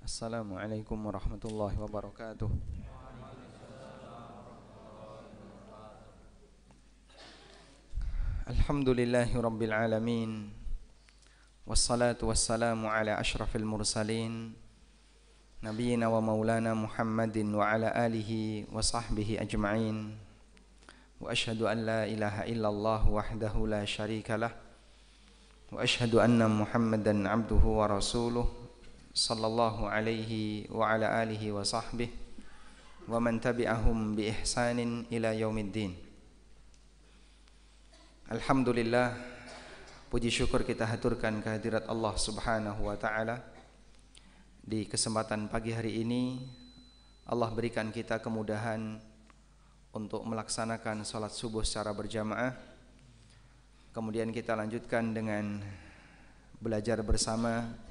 Assalamualaikum warahmatullahi wabarakatuh. Alhamdulillahi rabbil alamin. Wassalatu wassalamu ala ashrafil mursalin Nabiyyina wa maulana Muhammadin wa ala alihi wa sahbihi ajma'in. Wa ashhadu an la ilaha illallah wahdahu la syarika lah. Wa ashhadu anna Muhammadan abduhu wa rasuluh sallallahu alaihi wa ala alihi wa sahbihi wa man tabi'ahum bi ihsanin ila yaumiddin. Alhamdulillah, puji syukur kita haturkan kehadirat Allah Subhanahu wa taala. Di kesempatan pagi hari ini Allah berikan kita kemudahan untuk melaksanakan salat subuh secara berjamaah. Kemudian kita lanjutkan dengan belajar bersama.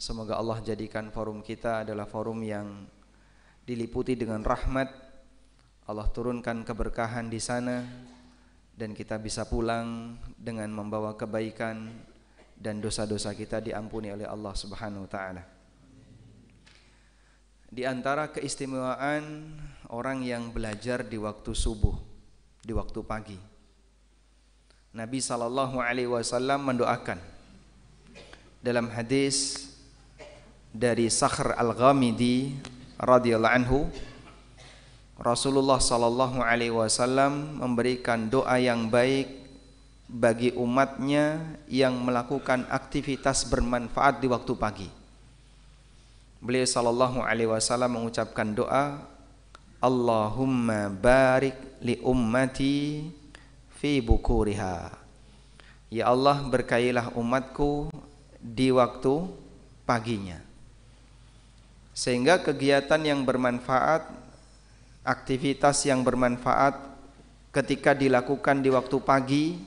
Semoga Allah jadikan forum kita adalah forum yang diliputi dengan rahmat. Allah turunkan keberkahan di sana dan kita bisa pulang dengan membawa kebaikan dan dosa-dosa kita diampuni oleh Allah Subhanahu wa taala. Di antara keistimewaan orang yang belajar di waktu subuh, di waktu pagi, Nabi sallallahu alaihi wasallam mendoakan dalam hadis dari Sakhr Al-Ghamidi radhiyallahu anhu, Rasulullah sallallahu alaihi wasallam memberikan doa yang baik bagi umatnya yang melakukan aktivitas bermanfaat di waktu pagi. Beliau sallallahu alaihi wasallam mengucapkan doa, Allahumma barik li ummati fi bukuriha. Ya Allah, berkailah umatku di waktu paginya. Sehingga kegiatan yang bermanfaat, aktivitas yang bermanfaat ketika dilakukan di waktu pagi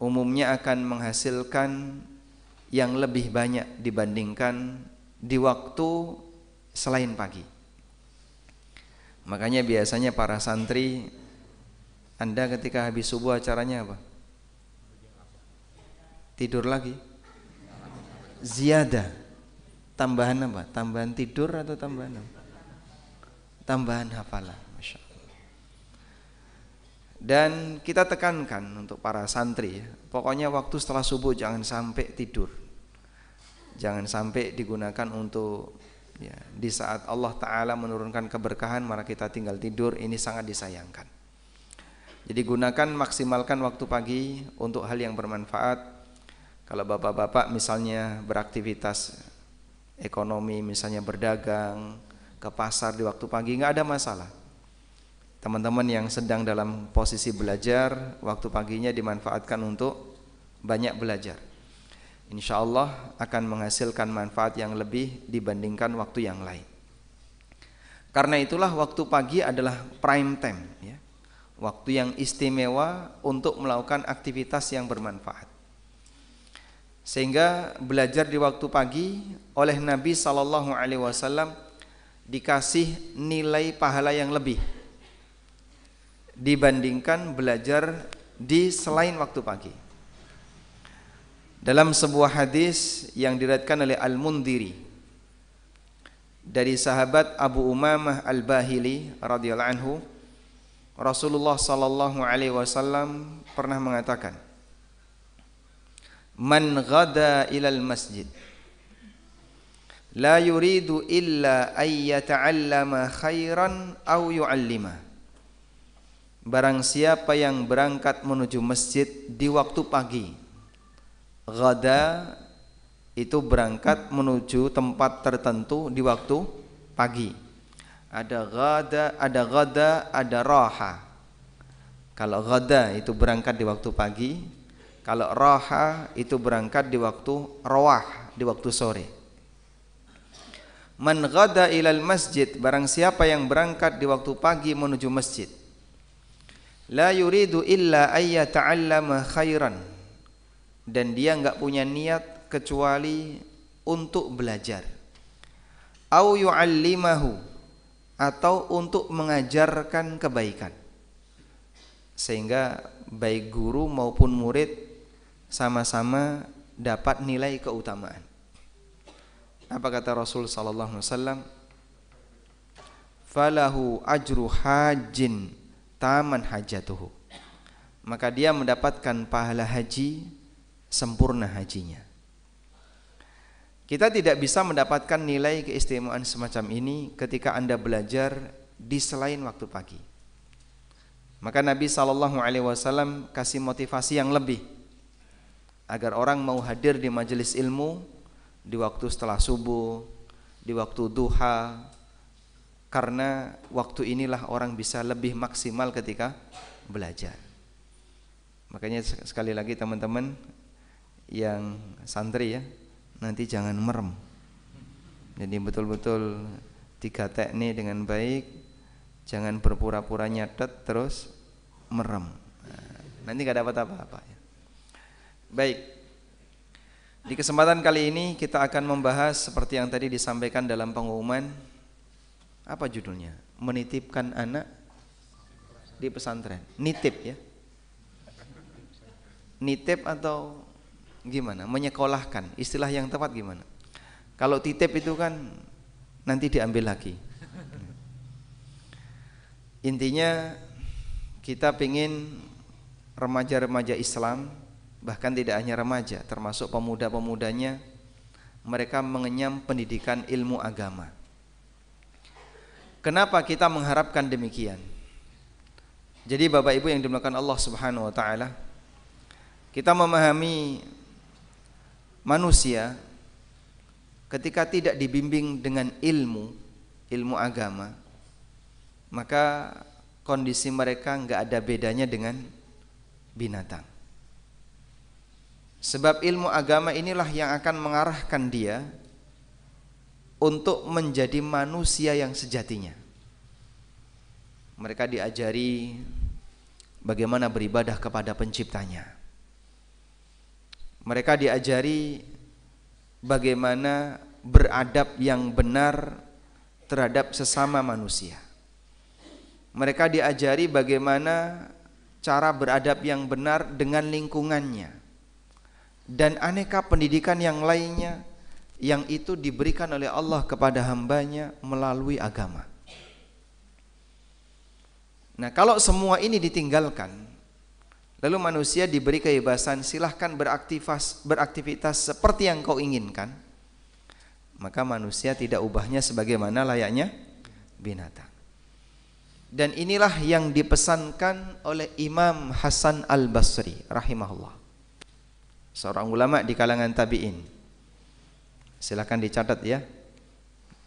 umumnya akan menghasilkan yang lebih banyak dibandingkan di waktu selain pagi. Makanya biasanya para santri, Anda ketika habis subuh acaranya apa? Tidur lagi? Ziyadah. Tambahan apa? Tambahan tidur atau tambahan apa? Tambahan hafalan. Masya Allah. Dan kita tekankan untuk para santri, pokoknya waktu setelah subuh jangan sampai tidur. Jangan sampai digunakan untuk di saat Allah Ta'ala menurunkan keberkahan malah kita tinggal tidur. Ini sangat disayangkan. Jadi gunakan, maksimalkan waktu pagi untuk hal yang bermanfaat. Kalau bapak-bapak misalnya beraktivitas ekonomi, misalnya berdagang, ke pasar di waktu pagi, nggak ada masalah. Teman-teman yang sedang dalam posisi belajar, waktu paginya dimanfaatkan untuk banyak belajar. Insya Allah akan menghasilkan manfaat yang lebih dibandingkan waktu yang lain. Karena itulah waktu pagi adalah prime time, ya. Waktu yang istimewa untuk melakukan aktivitas yang bermanfaat. Sehingga belajar di waktu pagi oleh Nabi sallallahu alaihi wasallam dikasih nilai pahala yang lebih dibandingkan belajar di selain waktu pagi. Dalam sebuah hadis yang diriwayatkan oleh Al-Mundhiri dari sahabat Abu Umamah Al-Bahili radhiyallahu anhu, Rasulullah sallallahu alaihi wasallam pernah mengatakan, "Man ghada ilal masjid la yuridu illa ay yata'allama khairan aw yu'allima." Barang siapa yang berangkat menuju masjid di waktu pagi. Ghada itu berangkat menuju tempat tertentu di waktu pagi. Ada ghada, ada raha. Kalau ghada itu berangkat di waktu pagi, kalau raha itu berangkat di waktu rawah, di waktu sore. Man ghada ilal masjid, barang siapa yang berangkat di waktu pagi menuju masjid, la yuridu illa ayya ta'allama khairan, dan dia enggak punya niat kecuali untuk belajar, au yu'allimahu, atau untuk mengajarkan kebaikan, sehingga baik guru maupun murid sama-sama dapat nilai keutamaan. Apa kata Rasul sallallahu alaihi wasallam? Falahu ajru hajin taman hajatuhu. Maka dia mendapatkan pahala haji sempurna hajinya. Kita tidak bisa mendapatkan nilai keistimewaan semacam ini ketika Anda belajar di selain waktu pagi. Maka Nabi SAW kasih motivasi yang lebih agar orang mau hadir di majelis ilmu di waktu setelah subuh, di waktu duha, karena waktu inilah orang bisa lebih maksimal ketika belajar. Makanya sekali lagi teman-teman yang santri ya, nanti jangan merem. Jadi betul-betul 3 teknik dengan baik, jangan berpura-pura nyatet terus merem. Nanti gak dapat apa-apa ya. Baik. Di kesempatan kali ini kita akan membahas seperti yang tadi disampaikan dalam pengumuman. Apa judulnya? Menitipkan anak di pesantren. Nitip ya. Nitip atau gimana? Menyekolahkan. Istilah yang tepat gimana? Kalau titip itu kan nanti diambil lagi. Intinya kita pingin remaja-remaja Islam, bahkan tidak hanya remaja, termasuk pemuda-pemudanya, mereka mengenyam pendidikan ilmu agama. Kenapa kita mengharapkan demikian? Jadi Bapak Ibu yang dimuliakan Allah Subhanahu wa taala, kita memahami manusia ketika tidak dibimbing dengan ilmu agama, maka kondisi mereka enggak ada bedanya dengan binatang. Sebab ilmu agama inilah yang akan mengarahkan dia untuk menjadi manusia yang sejatinya. Mereka diajari bagaimana beribadah kepada penciptanya. Mereka diajari bagaimana beradab yang benar terhadap sesama manusia. Mereka diajari bagaimana cara beradab yang benar dengan lingkungannya. Dan aneka pendidikan yang lainnya yang itu diberikan oleh Allah kepada hambanya melalui agama. Nah, kalau semua ini ditinggalkan, lalu manusia diberi kebebasan, silahkan beraktivitas seperti yang kau inginkan, maka manusia tidak ubahnya sebagaimana layaknya binatang. Dan inilah yang dipesankan oleh Imam Hasan Al-Basri rahimahullah, seorang ulama di kalangan tabi'in. Silakan dicatat ya.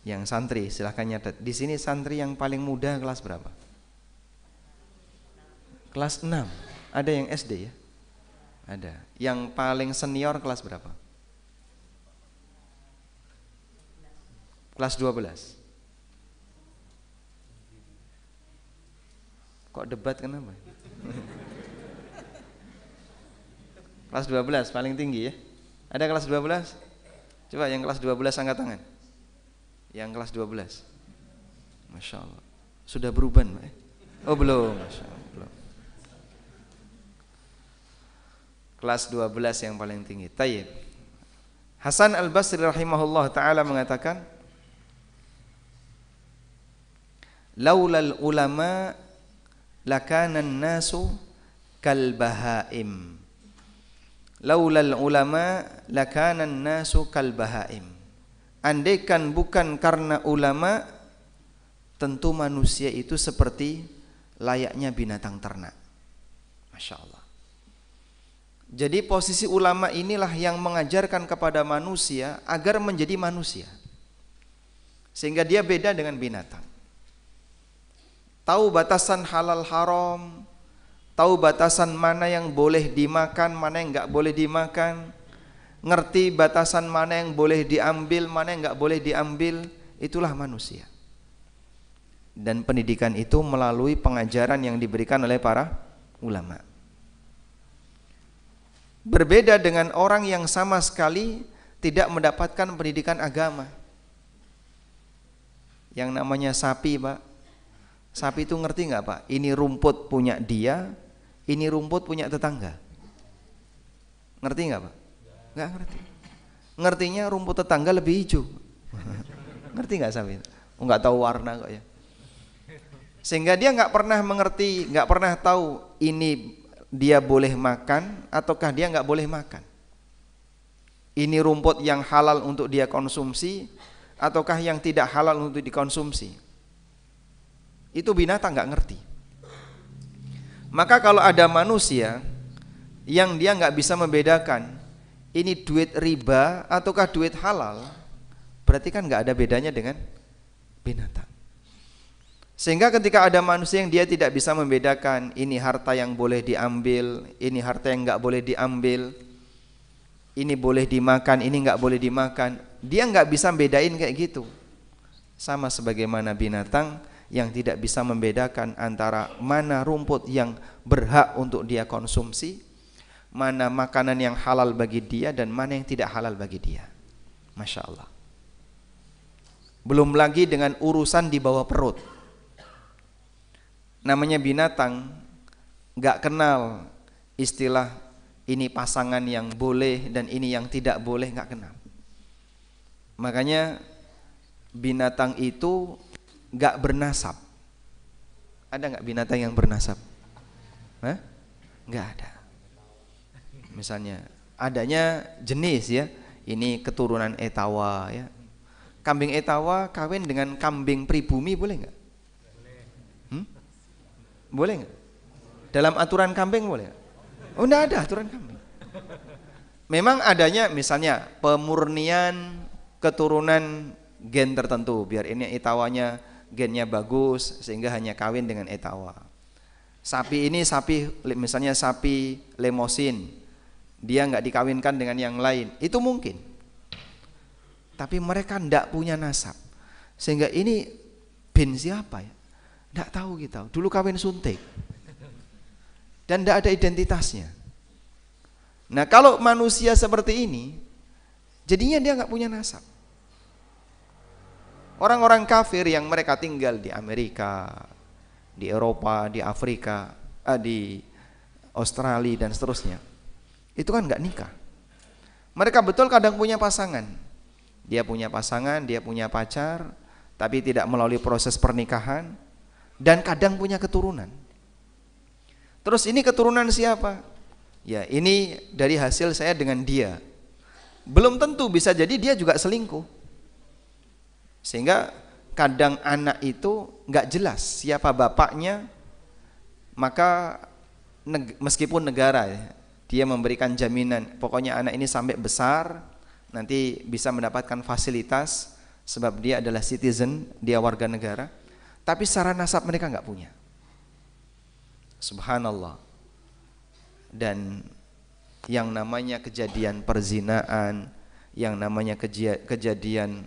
Yang santri silakan nyatat. Di sini santri yang paling muda kelas berapa? Kelas 6. Ada yang SD ya? Ada. Yang paling senior kelas berapa? Kelas 12. Kok debat kenapa? Kelas 12 paling tinggi ya? Ada kelas 12? Coba yang kelas 12 angkat tangan. Yang kelas 12. Masya Allah. Sudah berubah Mbak? Oh belum. Masya Allah, belum. Kelas 12 yang paling tinggi. Tayyib. Hasan Al-Basri rahimahullah ta'ala mengatakan, laulal ulama lakanan nasu kal bahaim. Laulal ulama lakanan nasu kal bahaim. Andaikan bukan karena ulama, tentu manusia itu seperti layaknya binatang ternak. Masya Allah. Jadi posisi ulama inilah yang mengajarkan kepada manusia agar menjadi manusia, sehingga dia beda dengan binatang. Tahu batasan halal haram, tahu batasan mana yang boleh dimakan, mana yang enggak boleh dimakan, ngerti batasan mana yang boleh diambil, mana yang enggak boleh diambil. Itulah manusia. Dan pendidikan itu melalui pengajaran yang diberikan oleh para ulama. Berbeda dengan orang yang sama sekali tidak mendapatkan pendidikan agama. Yang namanya sapi, Pak. Sapi itu ngerti nggak, Pak? Ini rumput punya dia, ini rumput punya tetangga. Ngerti nggak, Pak? Nggak ngerti. Ngertinya rumput tetangga lebih hijau. Ngerti nggak sapi? Nggak tahu warna kok ya. Sehingga dia nggak pernah mengerti, nggak pernah tahu ini dia boleh makan ataukah dia nggak boleh makan. Ini rumput yang halal untuk dia konsumsi ataukah yang tidak halal untuk dikonsumsi. Itu binatang nggak ngerti. Maka kalau ada manusia yang dia nggak bisa membedakan ini duit riba ataukah duit halal, berarti kan nggak ada bedanya dengan binatang. Sehingga ketika ada manusia yang dia tidak bisa membedakan ini harta yang boleh diambil, ini harta yang nggak boleh diambil, ini boleh dimakan, ini nggak boleh dimakan, dia nggak bisa bedain kayak gitu. Sama sebagaimana binatang yang tidak bisa membedakan antara mana rumput yang berhak untuk dia konsumsi, mana makanan yang halal bagi dia dan mana yang tidak halal bagi dia. Masya Allah. Belum lagi dengan urusan di bawah perut. Namanya binatang gak kenal istilah ini pasangan yang boleh dan ini yang tidak boleh, gak kenal. Makanya binatang itu gak bernasab. Ada gak binatang yang bernasab? Hah? Gak ada. Misalnya adanya jenis ya, ini keturunan Etawa ya. Kambing Etawa kawin dengan kambing pribumi boleh nggak? Boleh nggak? Dalam aturan kambing boleh nggak? Oh, nggak ada aturan kambing. Memang adanya misalnya pemurnian keturunan gen tertentu, biar ini Etawanya gennya bagus sehingga hanya kawin dengan Etawa. Sapi ini sapi misalnya sapi Lemosin, dia nggak dikawinkan dengan yang lain, itu mungkin. Tapi mereka ndak punya nasab, sehingga ini bin siapa ya? Ndak tahu kita. Dulu kawin suntik dan ndak ada identitasnya. Nah kalau manusia seperti ini, jadinya dia nggak punya nasab. Orang-orang kafir yang mereka tinggal di Amerika, di Eropa, di Afrika, di Australia dan seterusnya, itu kan nggak nikah. Mereka betul kadang punya pasangan. Dia punya pasangan, dia punya pacar, tapi tidak melalui proses pernikahan, dan kadang punya keturunan. Terus ini keturunan siapa? Ya ini dari hasil saya dengan dia. Belum tentu, bisa jadi dia juga selingkuh. Sehingga kadang anak itu nggak jelas siapa bapaknya, maka meskipun negara ya, dia memberikan jaminan, pokoknya anak ini sampai besar nanti bisa mendapatkan fasilitas sebab dia adalah citizen, dia warga negara, tapi secara nasab mereka nggak punya. Subhanallah. Dan yang namanya kejadian perzinaan, yang namanya kejadian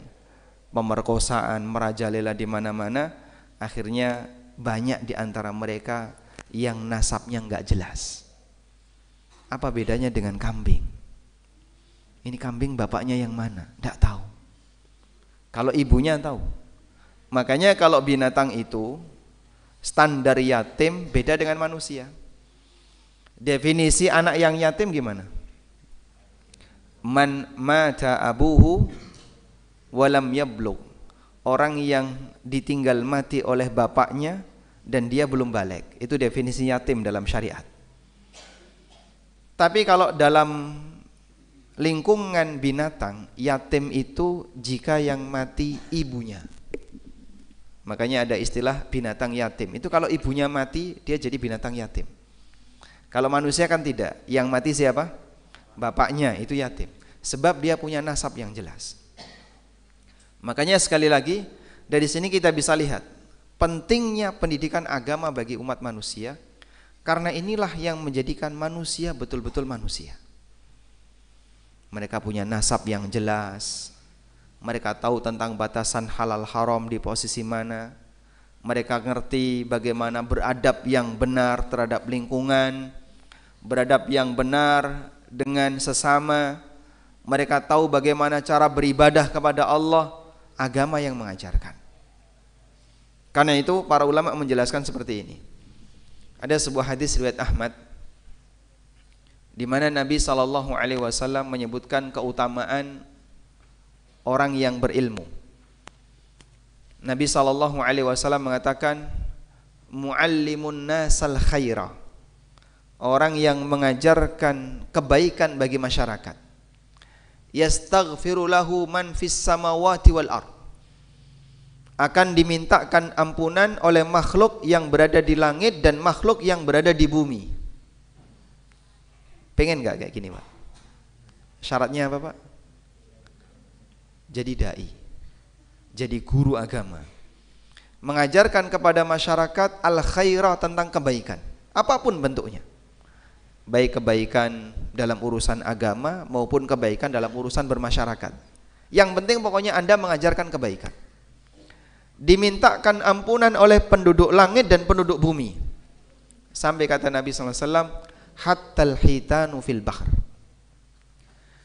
pemerkosaan merajalela di mana-mana, akhirnya banyak di antara mereka yang nasabnya nggak jelas. Apa bedanya dengan kambing? Ini kambing bapaknya yang mana? Nggak tahu. Kalau ibunya tahu. Makanya kalau binatang itu standar yatim beda dengan manusia. Definisi anak yang yatim gimana? Man mata abuhu walam yablugh. Orang yang ditinggal mati oleh bapaknya dan dia belum balik. Itu definisi yatim dalam syariat. Tapi kalau dalam lingkungan binatang, yatim itu jika yang mati ibunya. Makanya ada istilah binatang yatim. Itu kalau ibunya mati, dia jadi binatang yatim. Kalau manusia kan tidak. Yang mati siapa? Bapaknya, itu yatim. Sebab dia punya nasab yang jelas. Makanya sekali lagi, dari sini kita bisa lihat pentingnya pendidikan agama bagi umat manusia, karena inilah yang menjadikan manusia betul-betul manusia. Mereka punya nasab yang jelas, mereka tahu tentang batasan halal haram di posisi mana, mereka ngerti bagaimana beradab yang benar terhadap lingkungan, beradab yang benar dengan sesama, mereka tahu bagaimana cara beribadah kepada Allah, agama yang mengajarkan. Karena itu para ulama menjelaskan seperti ini. Ada sebuah hadis riwayat Ahmad di mana Nabi SAW menyebutkan keutamaan orang yang berilmu. Nabi SAW mengatakan, muallimun nasal khaira, orang yang mengajarkan kebaikan bagi masyarakat. Yastaghfiru lahu man fis samawati wal ard, akan dimintakan ampunan oleh makhluk yang berada di langit dan makhluk yang berada di bumi. Pengen gak kayak gini Pak? Syaratnya apa Pak? Jadi dai, jadi guru agama, mengajarkan kepada masyarakat al-khairah, tentang kebaikan apapun bentuknya, baik kebaikan dalam urusan agama maupun kebaikan dalam urusan bermasyarakat. Yang penting pokoknya Anda mengajarkan kebaikan. Dimintakan ampunan oleh penduduk langit dan penduduk bumi. Sampai kata Nabi SAW, hattal hitanu fil bahr,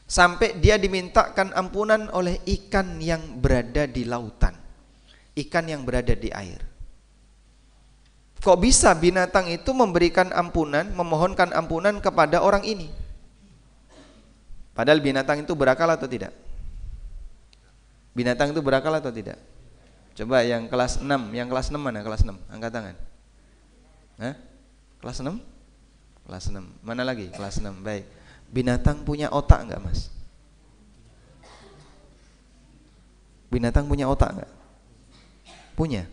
sampai dia dimintakan ampunan oleh ikan yang berada di lautan, ikan yang berada di air. Kok bisa binatang itu memberikan ampunan, memohonkan ampunan kepada orang ini? Padahal binatang itu berakal atau tidak? Binatang itu berakal atau tidak? Coba yang kelas 6, yang kelas 6 mana? Kelas 6, angkat tangan. Hah? Kelas 6? Kelas 6. Mana lagi? Kelas 6. Baik. Binatang punya otak enggak, Mas? Binatang punya otak enggak? Punya.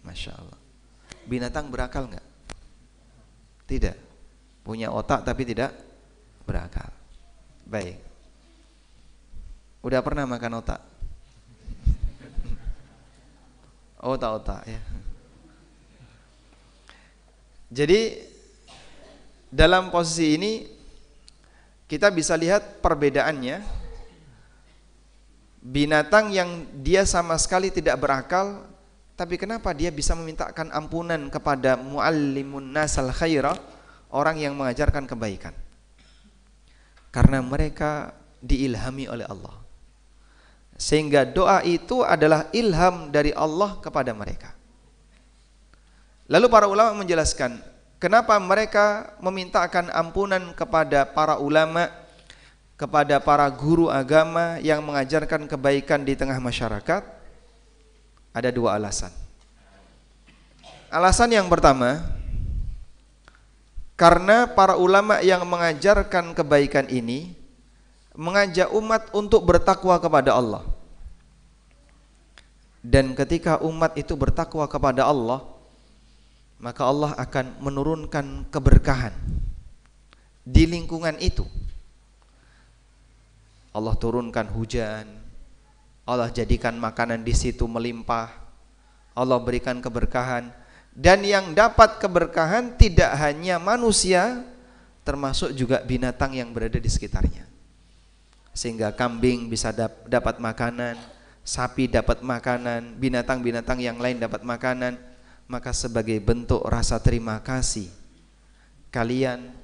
Masya Allah. Binatang berakal enggak? Tidak. Punya otak tapi tidak berakal. Baik. Udah pernah makan otak? Otak-otak ya. Jadi dalam posisi ini kita bisa lihat perbedaannya. Binatang yang dia sama sekali tidak berakal, tapi kenapa dia bisa memintakan ampunan kepada muallimun nasal khairah, orang yang mengajarkan kebaikan? Karena mereka diilhami oleh Allah, sehingga doa itu adalah ilham dari Allah kepada mereka. Lalu para ulama menjelaskan kenapa mereka memintakan ampunan kepada para ulama, kepada para guru agama yang mengajarkan kebaikan di tengah masyarakat. Ada dua alasan. Alasan yang pertama, karena para ulama yang mengajarkan kebaikan ini mengajak umat untuk bertakwa kepada Allah. Dan ketika umat itu bertakwa kepada Allah, maka Allah akan menurunkan keberkahan di lingkungan itu. Allah turunkan hujan, Allah jadikan makanan di situ melimpah, Allah berikan keberkahan. Dan yang dapat keberkahan tidak hanya manusia, termasuk juga binatang yang berada di sekitarnya. Sehingga kambing bisa dapat makanan, sapi dapat makanan, binatang-binatang yang lain dapat makanan. Maka sebagai bentuk rasa terima kasih kalian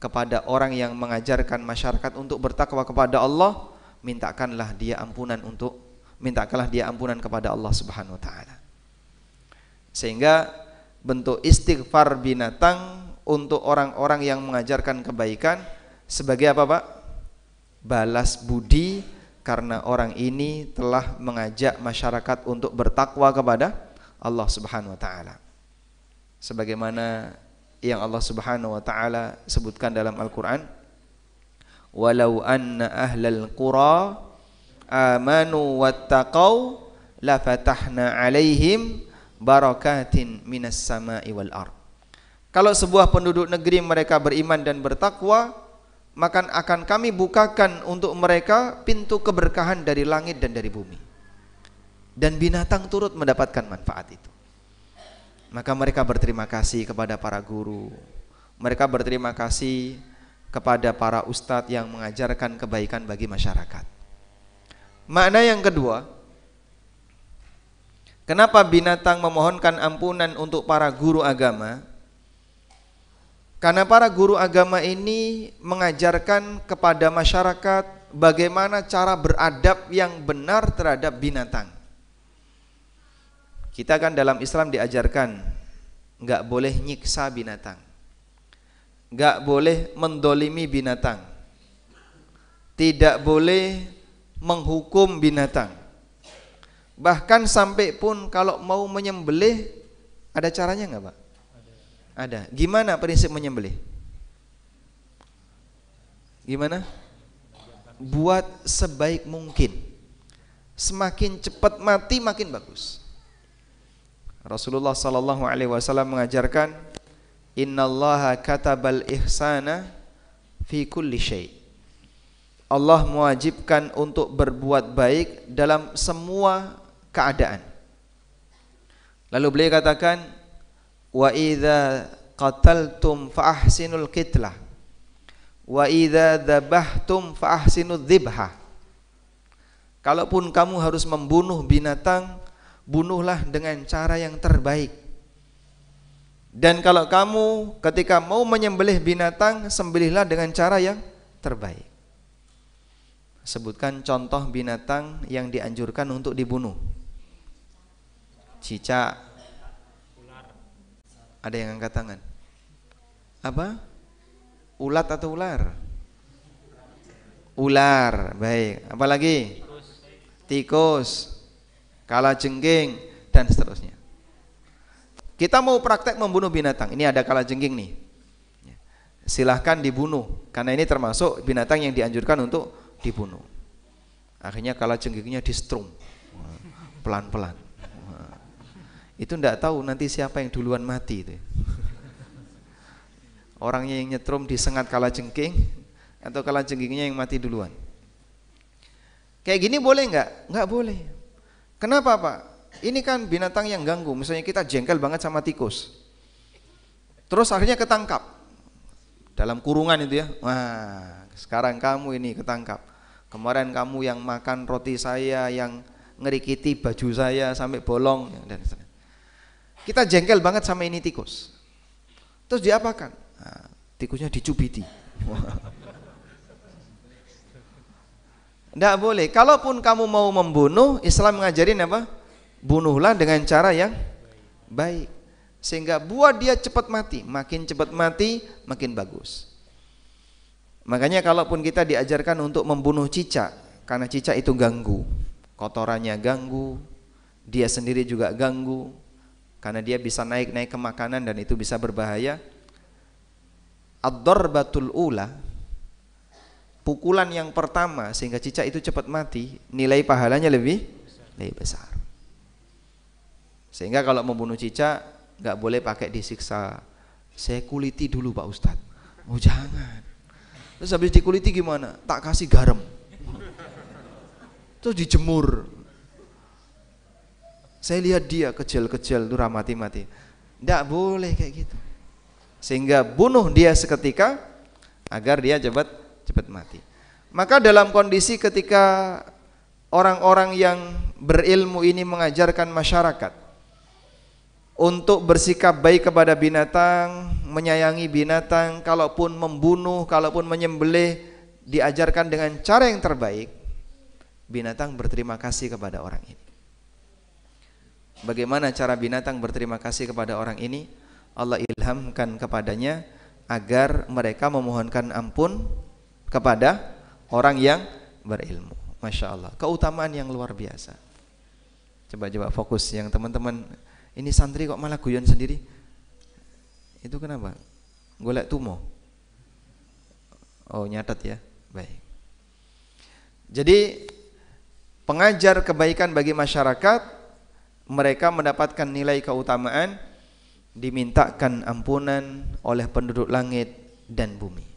kepada orang yang mengajarkan masyarakat untuk bertakwa kepada Allah, mintakanlah dia ampunan kepada Allah Subhanahu wa taala. Sehingga bentuk istighfar binatang untuk orang-orang yang mengajarkan kebaikan sebagai apa, Pak? Balas budi, karena orang ini telah mengajak masyarakat untuk bertakwa kepada Allah Subhanahu wa taala. Sebagaimana yang Allah Subhanahu wa taala sebutkan dalam Al-Qur'an, walau anna ahlal qura amanu wattaqau la fatahna alaihim barakatin minas sama'i wal ard. Kalau sebuah penduduk negeri mereka beriman dan bertakwa, maka akan kami bukakan untuk mereka pintu keberkahan dari langit dan dari bumi. Dan binatang turut mendapatkan manfaat itu. Maka mereka berterima kasih kepada para guru, mereka berterima kasih kepada para ustadz yang mengajarkan kebaikan bagi masyarakat. Makna yang kedua, kenapa binatang memohonkan ampunan untuk para guru agama? Karena para guru agama ini mengajarkan kepada masyarakat bagaimana cara beradab yang benar terhadap binatang. Kita kan dalam Islam diajarkan nggak boleh nyiksa binatang, nggak boleh mendolimi binatang, tidak boleh menghukum binatang. Bahkan sampai pun kalau mau menyembelih ada caranya nggak Pak? Ada. Gimana prinsip menyembelih? Gimana? Buat sebaik mungkin. Semakin cepat mati makin bagus. Rasulullah sallallahu alaihi wasallam mengajarkan, innallaha katabal ihsana fi kulli syai'. Allah mewajibkan untuk berbuat baik dalam semua keadaan. Lalu beliau katakan, wa idza qataltum fa ahsinul qitlah wa idza dzabhtum fa ahsinudz dzibhah. Kalaupun kamu harus membunuh binatang, bunuhlah dengan cara yang terbaik. Dan kalau kamu ketika mau menyembelih binatang, sembelihlah dengan cara yang terbaik. Sebutkan contoh binatang yang dianjurkan untuk dibunuh. Cicak. Ada yang angkat tangan? Apa? Ulat atau ular? Ular, baik. Apa lagi? Tikus, kalajengking, dan seterusnya. Kita mau praktek membunuh binatang. Ini ada kalajengking nih. Silahkan dibunuh, karena ini termasuk binatang yang dianjurkan untuk dibunuh. Akhirnya kalajengkingnya di-strum pelan-pelan. Itu enggak tahu nanti siapa yang duluan mati itu. Orangnya yang nyetrum disengat kalajengking atau kalajengkingnya yang mati duluan. Kayak gini boleh enggak? Enggak boleh. Kenapa Pak? Ini kan binatang yang ganggu. Misalnya kita jengkel banget sama tikus, terus akhirnya ketangkap dalam kurungan itu ya. Wah, sekarang kamu ini ketangkap. Kemarin kamu yang makan roti saya, yang ngerikiti baju saya sampai bolong, dan seterusnya. Kita jengkel banget sama ini tikus. Terus diapakan? Nah, tikusnya dicubiti. Tidak boleh. Kalaupun kamu mau membunuh, Islam mengajarin apa? Bunuhlah dengan cara yang baik, sehingga buat dia cepat mati. Makin cepat mati, makin bagus. Makanya kalaupun kita diajarkan untuk membunuh cicak, karena cicak itu ganggu, kotorannya ganggu, dia sendiri juga ganggu, karena dia bisa naik-naik ke makanan dan itu bisa berbahaya. Ad-darbatul ula, pukulan yang pertama sehingga cicak itu cepat mati, nilai pahalanya lebih besar. Sehingga kalau membunuh cicak nggak boleh pakai disiksa. Saya kuliti dulu Pak Ustadz. Oh jangan. Terus habis dikuliti gimana? Tak kasih garam. Terus dijemur. Saya lihat dia kecil-kecil tuh mati-mati. Tidak boleh kayak gitu. Sehingga bunuh dia seketika agar dia cepat mati. Maka dalam kondisi ketika orang-orang yang berilmu ini mengajarkan masyarakat untuk bersikap baik kepada binatang, menyayangi binatang, kalaupun membunuh, kalaupun menyembelih, diajarkan dengan cara yang terbaik, binatang berterima kasih kepada orang ini. Bagaimana cara binatang berterima kasih kepada orang ini? Allah ilhamkan kepadanya agar mereka memohonkan ampun kepada orang yang berilmu. Masya Allah, keutamaan yang luar biasa. Coba fokus yang teman-teman. Ini santri kok malah guyon sendiri? Itu kenapa? Golek tumo. Oh nyatet ya, baik. Jadi pengajar kebaikan bagi masyarakat, mereka mendapatkan nilai keutamaan, dimintakan ampunan oleh penduduk langit dan bumi.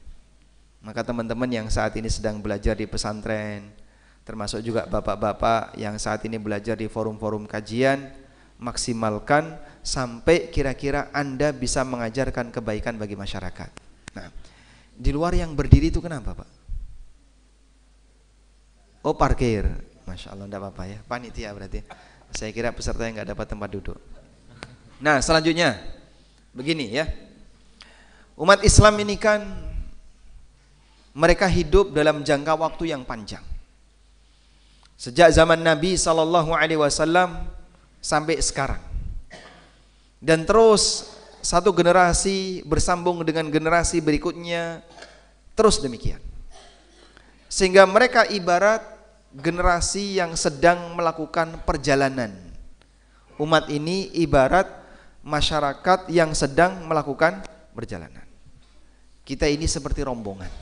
Maka teman-teman yang saat ini sedang belajar di pesantren, termasuk juga bapak-bapak yang saat ini belajar di forum-forum kajian, maksimalkan sampai kira-kira Anda bisa mengajarkan kebaikan bagi masyarakat. Nah, di luar yang berdiri itu kenapa Pak? Oh parkir, Masya Allah, enggak apa-apa ya, panitia berarti. Saya kira peserta yang nggak dapat tempat duduk. Nah selanjutnya begini ya, umat Islam ini kan mereka hidup dalam jangka waktu yang panjang. Sejak zaman Nabi SAW sampai sekarang. Dan terus satu generasi bersambung dengan generasi berikutnya, terus demikian. Sehingga mereka ibarat generasi yang sedang melakukan perjalanan. Umat ini ibarat masyarakat yang sedang melakukan perjalanan. Kita ini seperti rombongan.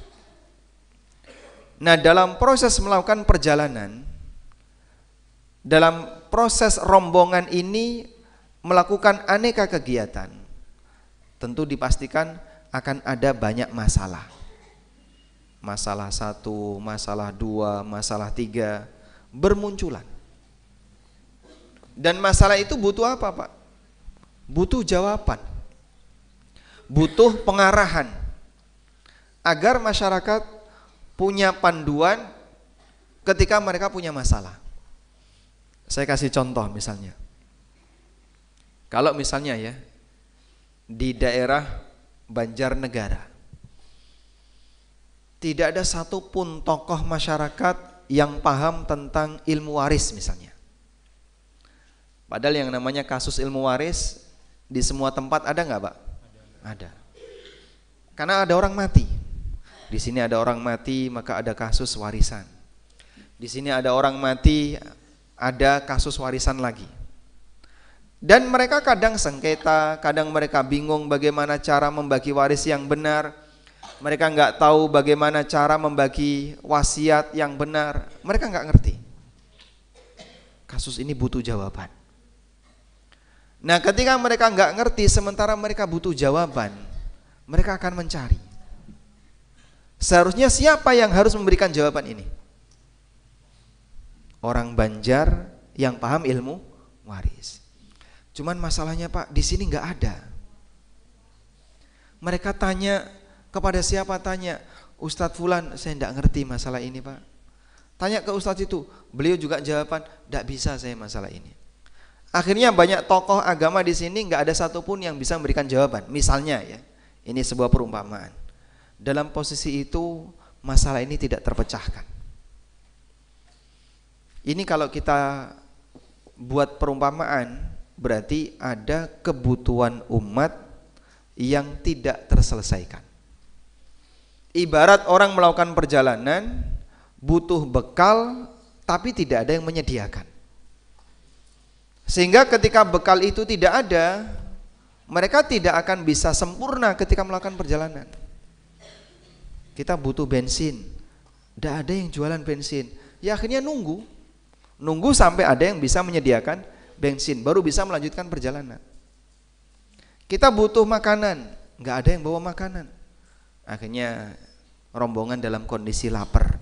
Nah, dalam proses melakukan perjalanan, dalam proses rombongan ini melakukan aneka kegiatan, tentu dipastikan akan ada banyak masalah. Masalah 1, masalah 2, masalah 3 bermunculan. Dan masalah itu butuh apa, Pak? Butuh jawaban, butuh pengarahan, agar masyarakat punya panduan ketika mereka punya masalah. Saya kasih contoh misalnya. Kalau misalnya ya, di daerah Banjarnegara, tidak ada satupun tokoh masyarakat yang paham tentang ilmu waris misalnya. Padahal yang namanya kasus ilmu waris di semua tempat ada nggak, Pak? Ada. Karena ada orang mati. Di sini ada orang mati, maka ada kasus warisan. Di sini ada orang mati, ada kasus warisan lagi. Dan mereka kadang sengketa, kadang mereka bingung bagaimana cara membagi waris yang benar. Mereka nggak tahu bagaimana cara membagi wasiat yang benar. Mereka nggak ngerti. Kasus ini butuh jawaban. Nah, ketika mereka nggak ngerti, sementara mereka butuh jawaban, mereka akan mencari. Seharusnya siapa yang harus memberikan jawaban ini? Orang Banjar yang paham ilmu waris. Cuman masalahnya, Pak, di sini nggak ada. Mereka tanya kepada siapa? Tanya Ustadz Fulan, saya nggak ngerti masalah ini, Pak. Tanya ke Ustadz itu, beliau juga jawaban, nggak bisa saya masalah ini. Akhirnya banyak tokoh agama di sini nggak ada satupun yang bisa memberikan jawaban. Misalnya ya, ini sebuah perumpamaan. Dalam posisi itu masalah ini tidak terpecahkan. Ini kalau kita buat perumpamaan, berarti ada kebutuhan umat yang tidak terselesaikan. Ibarat orang melakukan perjalanan, butuh bekal tapi tidak ada yang menyediakan. Sehingga ketika bekal itu tidak ada, mereka tidak akan bisa sempurna ketika melakukan perjalanan. Kita butuh bensin, tidak ada yang jualan bensin. Ya akhirnya nunggu sampai ada yang bisa menyediakan bensin, baru bisa melanjutkan perjalanan. Kita butuh makanan, nggak ada yang bawa makanan. Akhirnya rombongan dalam kondisi lapar.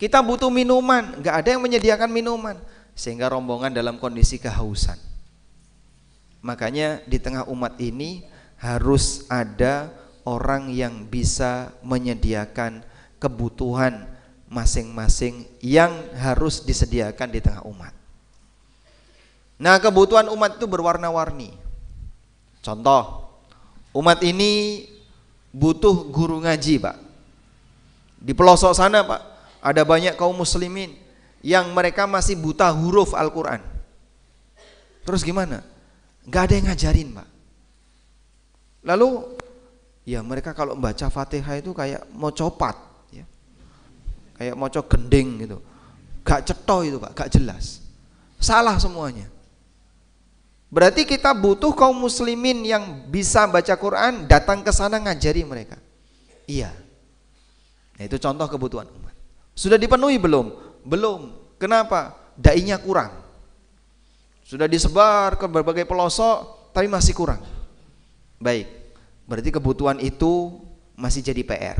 Kita butuh minuman, nggak ada yang menyediakan minuman, sehingga rombongan dalam kondisi kehausan. Makanya di tengah umat ini harus ada orang yang bisa menyediakan kebutuhan masing-masing yang harus disediakan di tengah umat. Nah, kebutuhan umat itu berwarna-warni. Contoh, umat ini butuh guru ngaji, Pak. Di pelosok sana, Pak, ada banyak kaum muslimin yang mereka masih buta huruf Al-Quran. Terus gimana? Gak ada yang ngajarin, Pak. Lalu ya mereka kalau membaca Fatihah itu kayak mau copat ya. Kayak mau gending gitu. Gak cetho itu, Pak, gak jelas. Salah semuanya. Berarti kita butuh kaum muslimin yang bisa baca Quran, datang ke sana ngajari mereka. Iya. Nah, itu contoh kebutuhan umat. Sudah dipenuhi belum? Belum. Kenapa? Dai-nya kurang. Sudah disebar ke berbagai pelosok tapi masih kurang. Baik. Berarti kebutuhan itu masih jadi PR.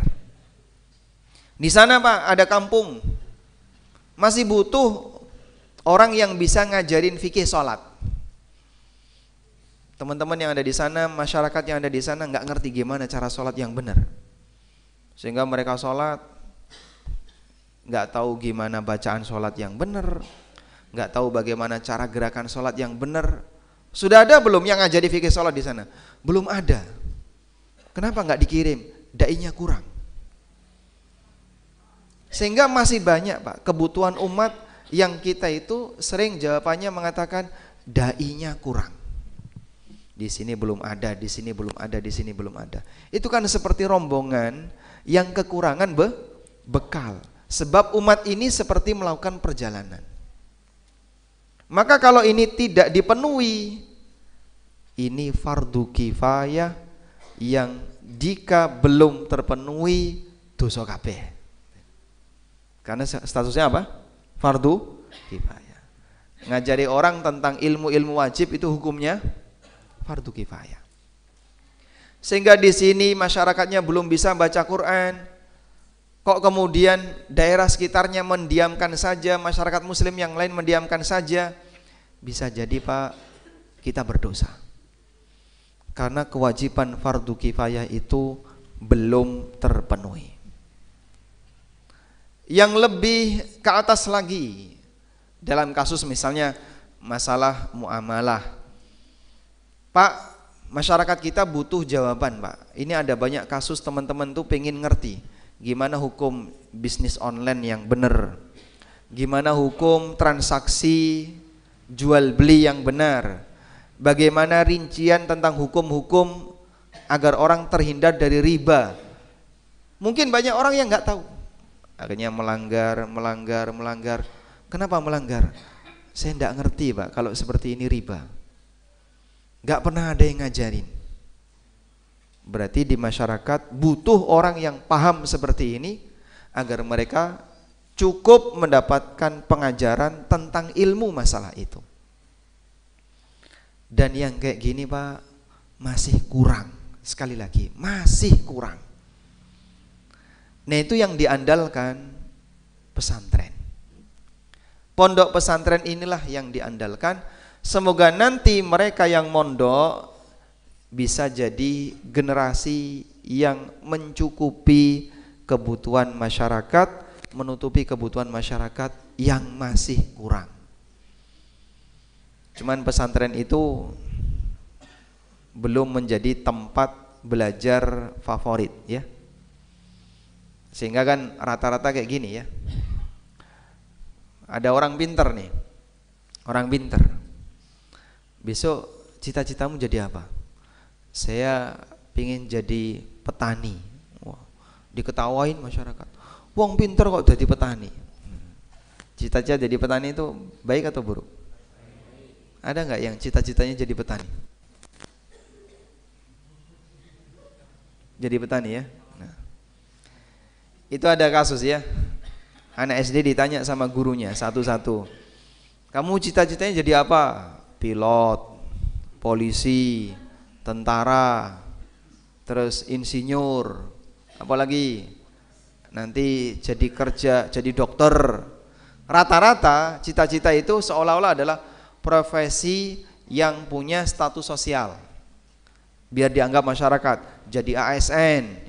Di sana, Pak, ada kampung. Masih butuh orang yang bisa ngajarin fikih sholat. Teman-teman yang ada di sana, masyarakat yang ada di sana nggak ngerti gimana cara sholat yang benar. Sehingga mereka sholat nggak tahu gimana bacaan sholat yang benar, nggak tahu bagaimana cara gerakan sholat yang benar. Sudah ada belum yang ngajari fikih sholat di sana? Belum ada. Kenapa nggak dikirim? Dai-nya kurang. Sehingga masih banyak, Pak, kebutuhan umat yang kita itu sering jawabannya mengatakan dai-nya kurang. Di sini belum ada, di sini belum ada, di sini belum ada. Itu kan seperti rombongan yang kekurangan bekal. Sebab umat ini seperti melakukan perjalanan. Maka kalau ini tidak dipenuhi, ini fardu kifayah yang jika belum terpenuhi dosa kabeh. Karena statusnya apa? Fardu kifayah. Ngajari orang tentang ilmu-ilmu wajib itu hukumnya fardu kifayah. Sehingga di sini masyarakatnya belum bisa baca Quran, kok kemudian daerah sekitarnya mendiamkan saja, masyarakat muslim yang lain mendiamkan saja, bisa jadi Pak, kita berdosa. Karena kewajiban fardu kifayah itu belum terpenuhi. Yang lebih ke atas lagi, dalam kasus misalnya masalah muamalah, Pak, masyarakat kita butuh jawaban Pak. Ini ada banyak kasus teman-teman tuh pengen ngerti gimana hukum bisnis online yang benar, gimana hukum transaksi jual beli yang benar, bagaimana rincian tentang hukum-hukum agar orang terhindar dari riba. Mungkin banyak orang yang nggak tahu, akhirnya melanggar. Kenapa melanggar? Saya nggak ngerti Pak, kalau seperti ini riba. Nggak pernah ada yang ngajarin. Berarti di masyarakat butuh orang yang paham seperti ini agar mereka cukup mendapatkan pengajaran tentang ilmu masalah itu. Dan yang kayak gini Pak masih kurang. Sekali lagi, masih kurang. Nah itu yang diandalkan pesantren. Pondok pesantren inilah yang diandalkan. Semoga nanti mereka yang mondok bisa jadi generasi yang mencukupi kebutuhan masyarakat, menutupi kebutuhan masyarakat yang masih kurang. Cuman pesantren itu belum menjadi tempat belajar favorit ya. Sehingga kan rata-rata kayak gini ya. Ada orang pinter nih, orang pinter. Besok cita-citamu jadi apa? Saya pingin jadi petani. Wah, diketawain masyarakat. Wong pinter kok jadi petani. Cita-cita jadi petani itu baik atau buruk? Ada nggak yang cita-citanya jadi petani? Jadi petani ya. Nah, itu ada kasus ya. Anak SD ditanya sama gurunya satu-satu. Kamu cita-citanya jadi apa? Pilot, polisi, tentara, terus insinyur, apalagi nanti jadi kerja, jadi dokter. Rata-rata cita-cita itu seolah-olah adalah profesi yang punya status sosial, biar dianggap masyarakat, jadi ASN.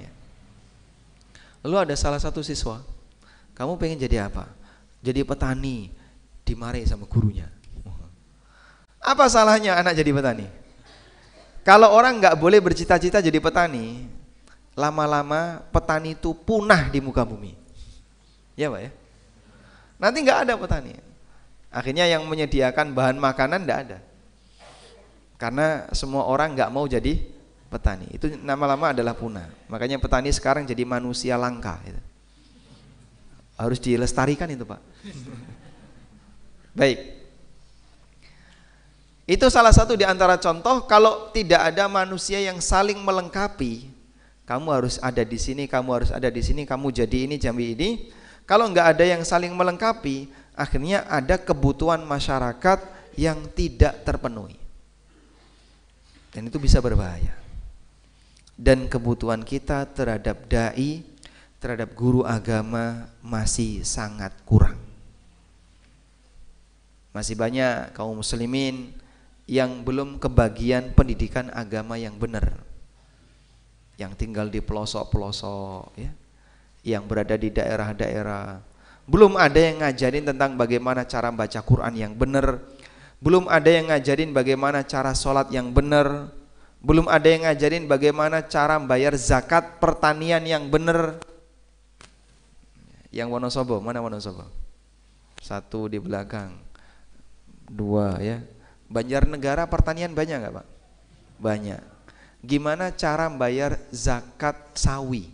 Lalu ada salah satu siswa, kamu pengen jadi apa? Jadi petani. Dimarahi sama gurunya. Apa salahnya anak jadi petani? Kalau orang nggak boleh bercita-cita jadi petani, lama-lama petani itu punah di muka bumi. Ya Pak ya. Nanti nggak ada petani. Akhirnya yang menyediakan bahan makanan nggak ada. Karena semua orang nggak mau jadi petani. Itu lama-lama adalah punah. Makanya petani sekarang jadi manusia langka. Gitu. Harus dilestarikan itu Pak. Baik. Itu salah satu di antara contoh kalau tidak ada manusia yang saling melengkapi. Kamu harus ada di sini, kamu harus ada di sini, kamu jadi ini, jadi ini. Kalau nggak ada yang saling melengkapi, akhirnya ada kebutuhan masyarakat yang tidak terpenuhi. Dan itu bisa berbahaya. Dan kebutuhan kita terhadap dai, terhadap guru agama masih sangat kurang. Masih banyak kaum muslimin yang belum kebagian pendidikan agama yang benar, yang tinggal di pelosok-pelosok ya, yang berada di daerah-daerah. Belum ada yang ngajarin tentang bagaimana cara baca Quran yang benar, belum ada yang ngajarin bagaimana cara sholat yang benar, belum ada yang ngajarin bagaimana cara bayar zakat pertanian yang benar. Yang Wonosobo, mana Wonosobo? Satu di belakang, dua ya. Banjarnegara pertanian banyak nggak Pak? Banyak. Gimana cara bayar zakat sawi?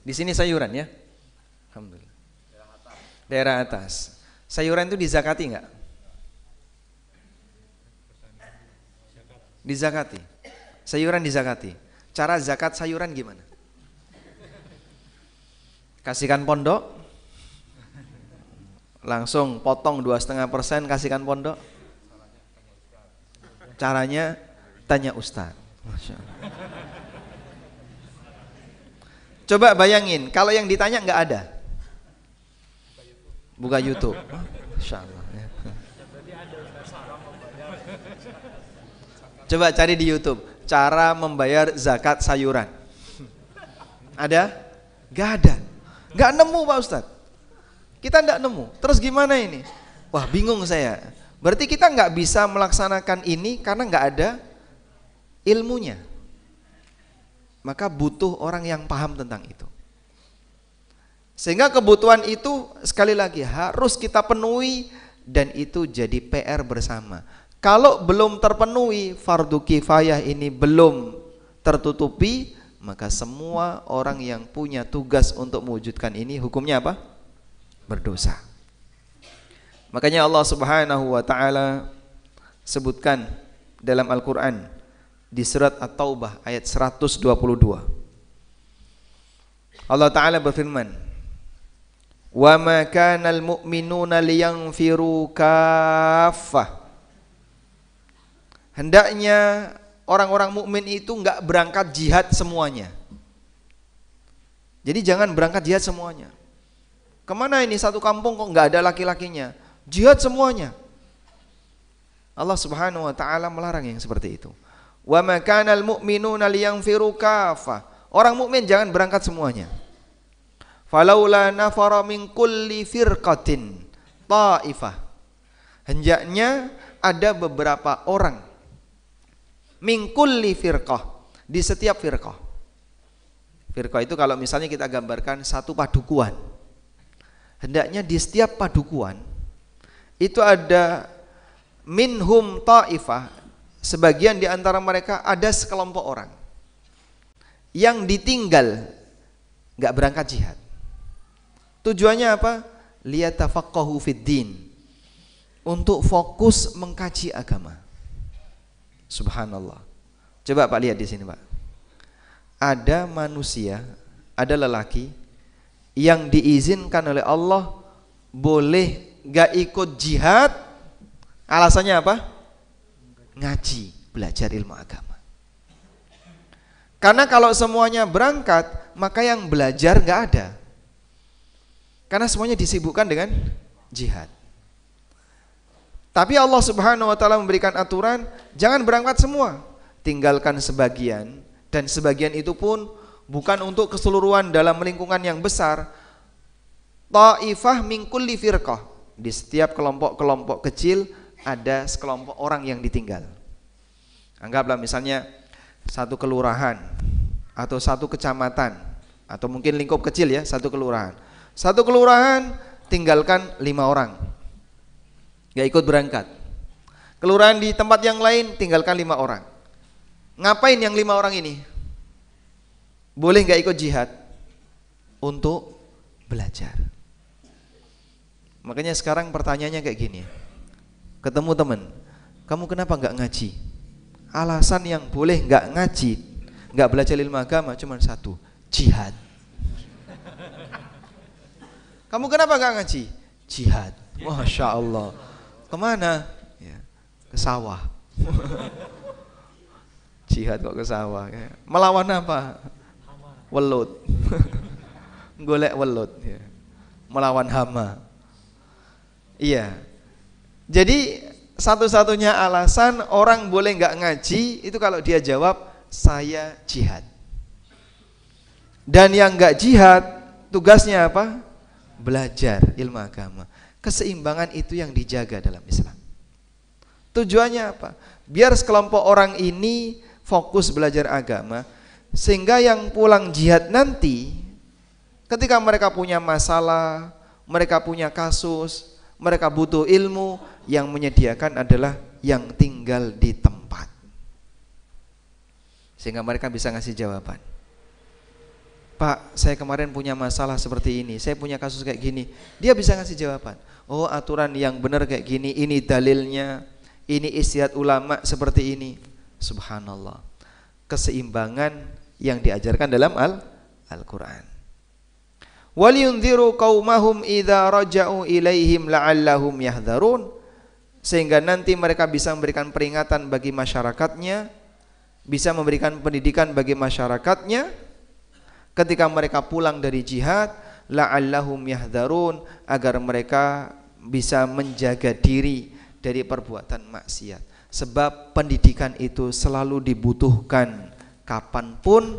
Di sini sayuran ya. Alhamdulillah. Daerah atas. Sayuran itu dizakati nggak? Dizakati. Sayuran dizakati. Cara zakat sayuran gimana? Kasihkan pondok, langsung potong 2,5%, kasihkan pondok. Caranya tanya Ustaz. Masya Allah. Coba bayangin, kalau yang ditanya nggak ada, buka YouTube. Masya Allah. Coba cari di YouTube, cara membayar zakat sayuran. Ada? Gak ada. Gak nemu Pak Ustadz. Kita gak nemu. Terus gimana ini? Wah bingung saya. Berarti kita gak bisa melaksanakan ini karena gak ada ilmunya. Maka butuh orang yang paham tentang itu. Sehingga kebutuhan itu sekali lagi harus kita penuhi, dan itu jadi PR bersama. Kalau belum terpenuhi, fardu kifayah ini belum tertutupi, maka semua orang yang punya tugas untuk mewujudkan ini hukumnya apa? Berdosa. Makanya Allah Subhanahu wa taala sebutkan dalam Al-Qur'an di surat At-Taubah ayat 122. Allah taala berfirman, "Wa ma kana al-mu'minuna liyanfiru kaffah." Hendaknya orang-orang mukmin itu enggak berangkat jihad semuanya. Jadi jangan berangkat jihad semuanya. Kemana ini satu kampung kok enggak ada laki-lakinya? Jihad semuanya. Allah Subhanahu wa taala melarang yang seperti itu. Wa ma kanal mu'minuna liyanfiru kaffah. Orang mukmin jangan berangkat semuanya. Falaula nafara min kulli firqatin ta'ifah. Hendaknya ada beberapa orang min kulli firqah, di setiap firqah. Firqah itu kalau misalnya kita gambarkan satu padukuan. Hendaknya di setiap padukuan itu ada minhum ta'ifah, sebagian di antara mereka ada sekelompok orang yang ditinggal enggak berangkat jihad. Tujuannya apa? Liyatafaqahu fid din, untuk fokus mengkaji agama. Subhanallah. Coba Pak lihat di sini Pak. Ada manusia, ada lelaki yang diizinkan oleh Allah boleh gak ikut jihad. Alasannya apa? Ngaji, belajar ilmu agama. Karena kalau semuanya berangkat, maka yang belajar gak ada. Karena semuanya disibukkan dengan jihad. Tapi Allah Subhanahu wa taala memberikan aturan, jangan berangkat semua, tinggalkan sebagian, dan sebagian itu pun bukan untuk keseluruhan dalam lingkungan yang besar. Ta'ifah min kulli firqah, di setiap kelompok-kelompok kecil ada sekelompok orang yang ditinggal. Anggaplah misalnya satu kelurahan atau satu kecamatan, atau mungkin lingkup kecil ya, satu kelurahan. Satu kelurahan tinggalkan 5 orang, gak ikut berangkat. Kelurahan di tempat yang lain tinggalkan 5 orang. Ngapain yang 5 orang ini? Boleh gak ikut jihad? Untuk belajar. Makanya sekarang pertanyaannya kayak gini. Ketemu teman, kamu kenapa gak ngaji? Alasan yang boleh gak ngaji, gak belajar ilmu agama cuma satu, jihad. Kamu kenapa gak ngaji? Jihad. Masya Allah. Kemana? Ya, ke sawah. Jihad kok ke sawah? Melawan apa? Welut. Golek welut. Ya. Melawan hama. Iya. Jadi satu-satunya alasan orang boleh nggak ngaji itu kalau dia jawab saya jihad. Dan yang nggak jihad tugasnya apa? Belajar ilmu agama. Keseimbangan itu yang dijaga dalam Islam. Tujuannya apa? Biar sekelompok orang ini fokus belajar agama, sehingga yang pulang jihad nanti ketika mereka punya masalah, mereka punya kasus, mereka butuh ilmu, yang menyediakan adalah yang tinggal di tempat, sehingga mereka bisa ngasih jawaban. Pak, saya kemarin punya masalah seperti ini, saya punya kasus kayak gini. Dia bisa ngasih jawaban. Oh, aturan yang benar kayak gini, ini dalilnya, ini ijtihad ulama seperti ini. Subhanallah. Keseimbangan yang diajarkan dalam Al-Qur'an. Waliyunziru qaumahum idza raja'u ilaihim la'allahum yahdharun. Sehingga nanti mereka bisa memberikan peringatan bagi masyarakatnya, bisa memberikan pendidikan bagi masyarakatnya ketika mereka pulang dari jihad, la'allahum yahdharun, agar mereka bisa menjaga diri dari perbuatan maksiat. Sebab pendidikan itu selalu dibutuhkan kapanpun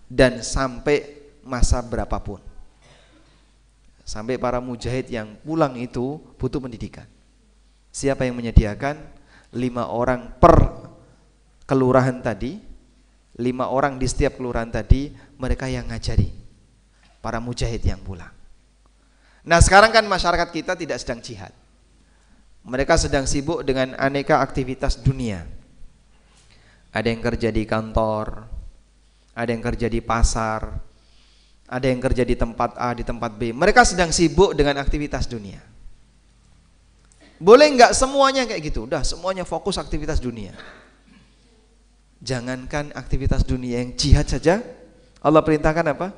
dan sampai masa berapapun. Sampai para mujahid yang pulang itu butuh pendidikan. Siapa yang menyediakan? 5 orang per kelurahan tadi, 5 orang di setiap kelurahan tadi, mereka yang ngajari para mujahid yang pulang. Nah, sekarang kan masyarakat kita tidak sedang jihad. Mereka sedang sibuk dengan aneka aktivitas dunia. Ada yang kerja di kantor, ada yang kerja di pasar, ada yang kerja di tempat A, di tempat B. Mereka sedang sibuk dengan aktivitas dunia. Boleh nggak semuanya kayak gitu? Udah semuanya fokus aktivitas dunia. Jangankan aktivitas dunia, yang jihad saja Allah perintahkan apa?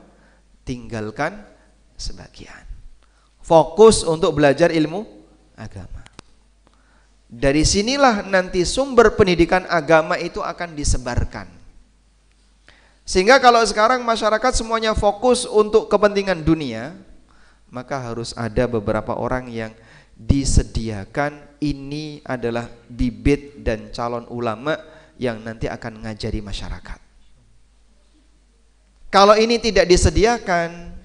Tinggalkan sebagian. Fokus untuk belajar ilmu agama. Dari sinilah nanti sumber pendidikan agama itu akan disebarkan. Sehingga kalau sekarang masyarakat semuanya fokus untuk kepentingan dunia, maka harus ada beberapa orang yang disediakan, ini adalah bibit dan calon ulama yang nanti akan ngajari masyarakat. Kalau ini tidak disediakan,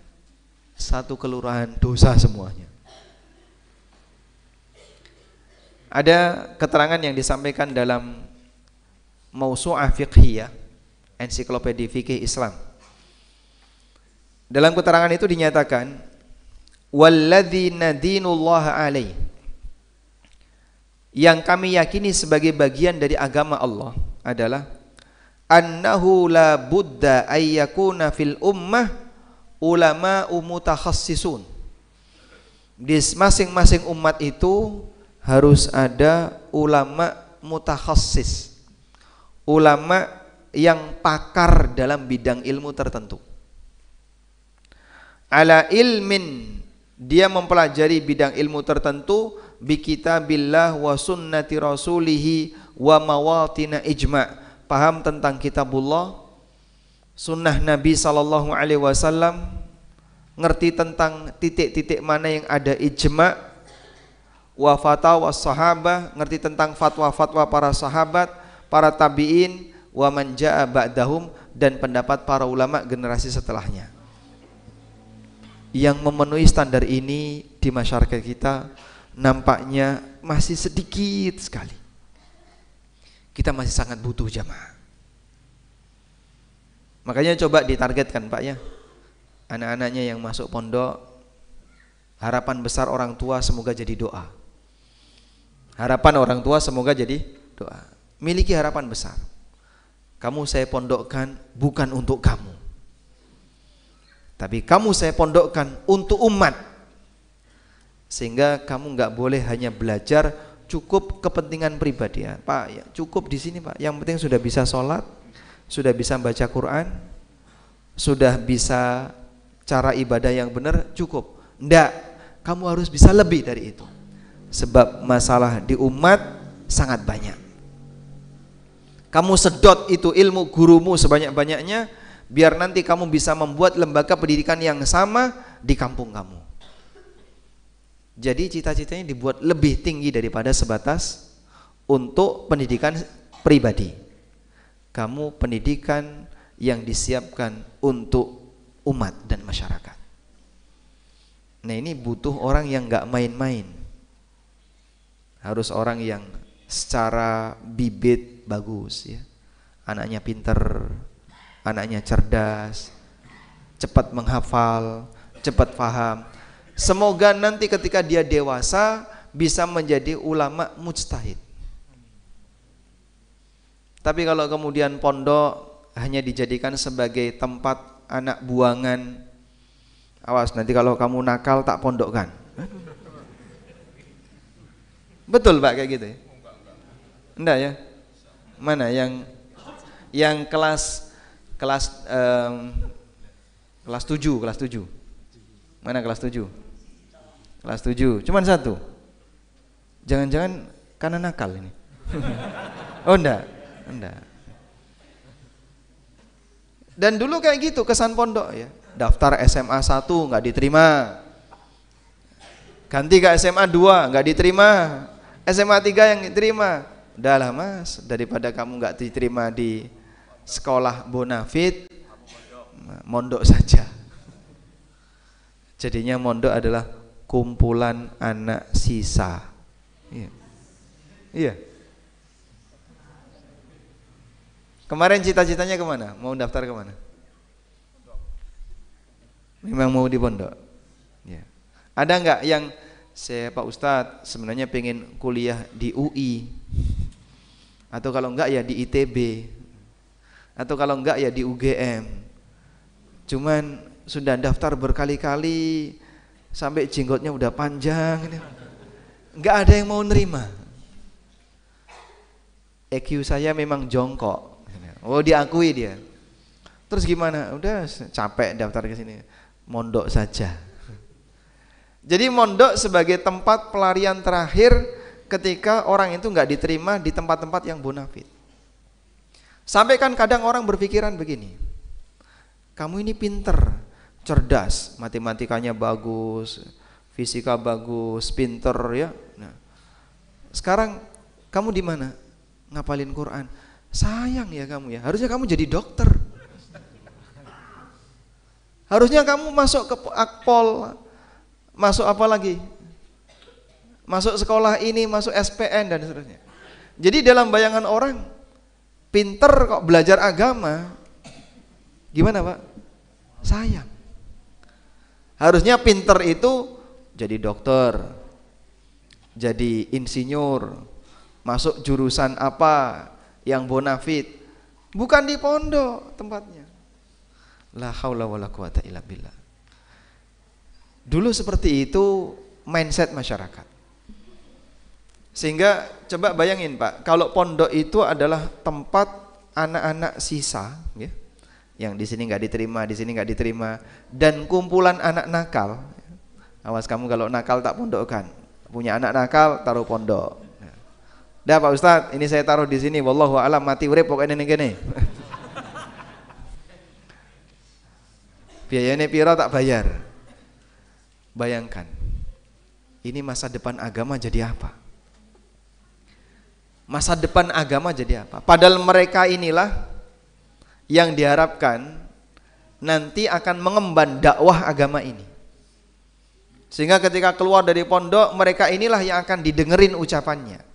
satu kelurahan dosa semuanya. Ada keterangan yang disampaikan dalam Mausu'ah Fiqhiyah, ensiklopedia fikih Islam. Dalam keterangan itu dinyatakan, walladzina dinullaha alaih, yang kami yakini sebagai bagian dari agama Allah adalah annahu la budda ayyakuna fil ummah ulama'u mutakhassisun. Di masing-masing umat itu harus ada ulama mutakhassis, ulama yang pakar dalam bidang ilmu tertentu. Ala ilmin, dia mempelajari bidang ilmu tertentu, bi kitabillah wa sunnati rasulihi wa mawatina ijma', paham tentang kitabullah, sunnah Nabi SAW, ngerti tentang titik-titik mana yang ada ijma', wa fatawa sahabah, ngerti tentang fatwa-fatwa para sahabat, para tabi'in, wa man ja'a ba'dahum, dan pendapat para ulama generasi setelahnya. Yang memenuhi standar ini di masyarakat kita nampaknya masih sedikit sekali. Kita masih sangat butuh jamaah. Makanya coba ditargetkan Pak ya, anak-anaknya yang masuk pondok, harapan besar orang tua semoga jadi doa. Harapan orang tua semoga jadi doa. Miliki harapan besar. Kamu saya pondokkan bukan untuk kamu, tapi kamu saya pondokkan untuk umat. Sehingga kamu nggak boleh hanya belajar cukup kepentingan pribadi ya. Pak, ya, cukup di sini Pak. Yang penting sudah bisa sholat, sudah bisa baca Quran, sudah bisa cara ibadah yang benar, cukup. Enggak, kamu harus bisa lebih dari itu. Sebab masalah di umat sangat banyak. Kamu sedot itu ilmu gurumu sebanyak-banyaknya, biar nanti kamu bisa membuat lembaga pendidikan yang sama di kampung kamu. Jadi cita-citanya dibuat lebih tinggi daripada sebatas untuk pendidikan pribadi. Kamu pendidikan yang disiapkan untuk umat dan masyarakat. Nah, ini butuh orang yang gak main-main. Harus orang yang secara bibit bagus ya. Anaknya pinter, anaknya cerdas, cepat menghafal, cepat paham. Semoga nanti ketika dia dewasa bisa menjadi ulama mujtahid. Tapi kalau kemudian pondok hanya dijadikan sebagai tempat anak buangan. Awas nanti kalau kamu nakal tak pondokkan. Betul Pak kayak gitu ya? Enggak ya? Mana yang kelas 7? Mana kelas 7? Kelas 7. Cuman satu. Jangan-jangan karena nakal ini. Oh enggak. Dan dulu kayak gitu kesan pondok ya. Daftar SMA 1 nggak diterima. Ganti ke SMA 2 nggak diterima. SMA 3 yang diterima. Udahlah Mas, daripada kamu nggak diterima di sekolah bonafit, mondok saja. Jadinya mondok adalah kumpulan anak sisa. Iya. Kemarin cita-citanya kemana? Mau daftar kemana? Memang mau di pondok. Ya. Ada nggak yang saya Pak Ustadz sebenarnya pengen kuliah di UI, atau kalau enggak ya di ITB, atau kalau enggak ya di UGM. Cuman sudah daftar berkali-kali sampai jenggotnya udah panjang, enggak ada yang mau nerima. EQ saya memang jongkok. Oh diakui dia. Terus gimana? Udah capek daftar ke sini, mondok saja. Jadi mondok sebagai tempat pelarian terakhir ketika orang itu nggak diterima di tempat-tempat yang bonafit. Sampai kan kadang orang berpikiran begini, kamu ini pinter, cerdas, matematikanya bagus, fisika bagus, pinter ya. Nah, sekarang kamu di mana? Ngapalin Quran. Sayang ya kamu ya, harusnya kamu jadi dokter. Harusnya kamu masuk ke Akpol, masuk apa lagi? Masuk sekolah ini, masuk SPN dan seterusnya. Jadi dalam bayangan orang, pinter kok belajar agama, gimana Pak? Sayang. Harusnya pinter itu jadi dokter, jadi insinyur, masuk jurusan apa yang bonafit, bukan di pondok tempatnya. La haula wala quwata illa billah. Dulu seperti itu mindset masyarakat. Sehingga coba bayangin Pak, kalau pondok itu adalah tempat anak-anak sisa, ya, yang di sini nggak diterima, di sini nggak diterima, dan kumpulan anak nakal. Awas kamu kalau nakal tak pondokkan. Punya anak nakal taruh pondok. Dah Pak Ustadz, ini saya taruh di sini. Wallahu a'lam, mati urip pokoknya gini. Biayanya piro tak bayar. Bayangkan, ini masa depan agama jadi apa? Masa depan agama jadi apa? Padahal mereka inilah yang diharapkan nanti akan mengemban dakwah agama ini. Sehingga ketika keluar dari pondok, mereka inilah yang akan didengerin ucapannya.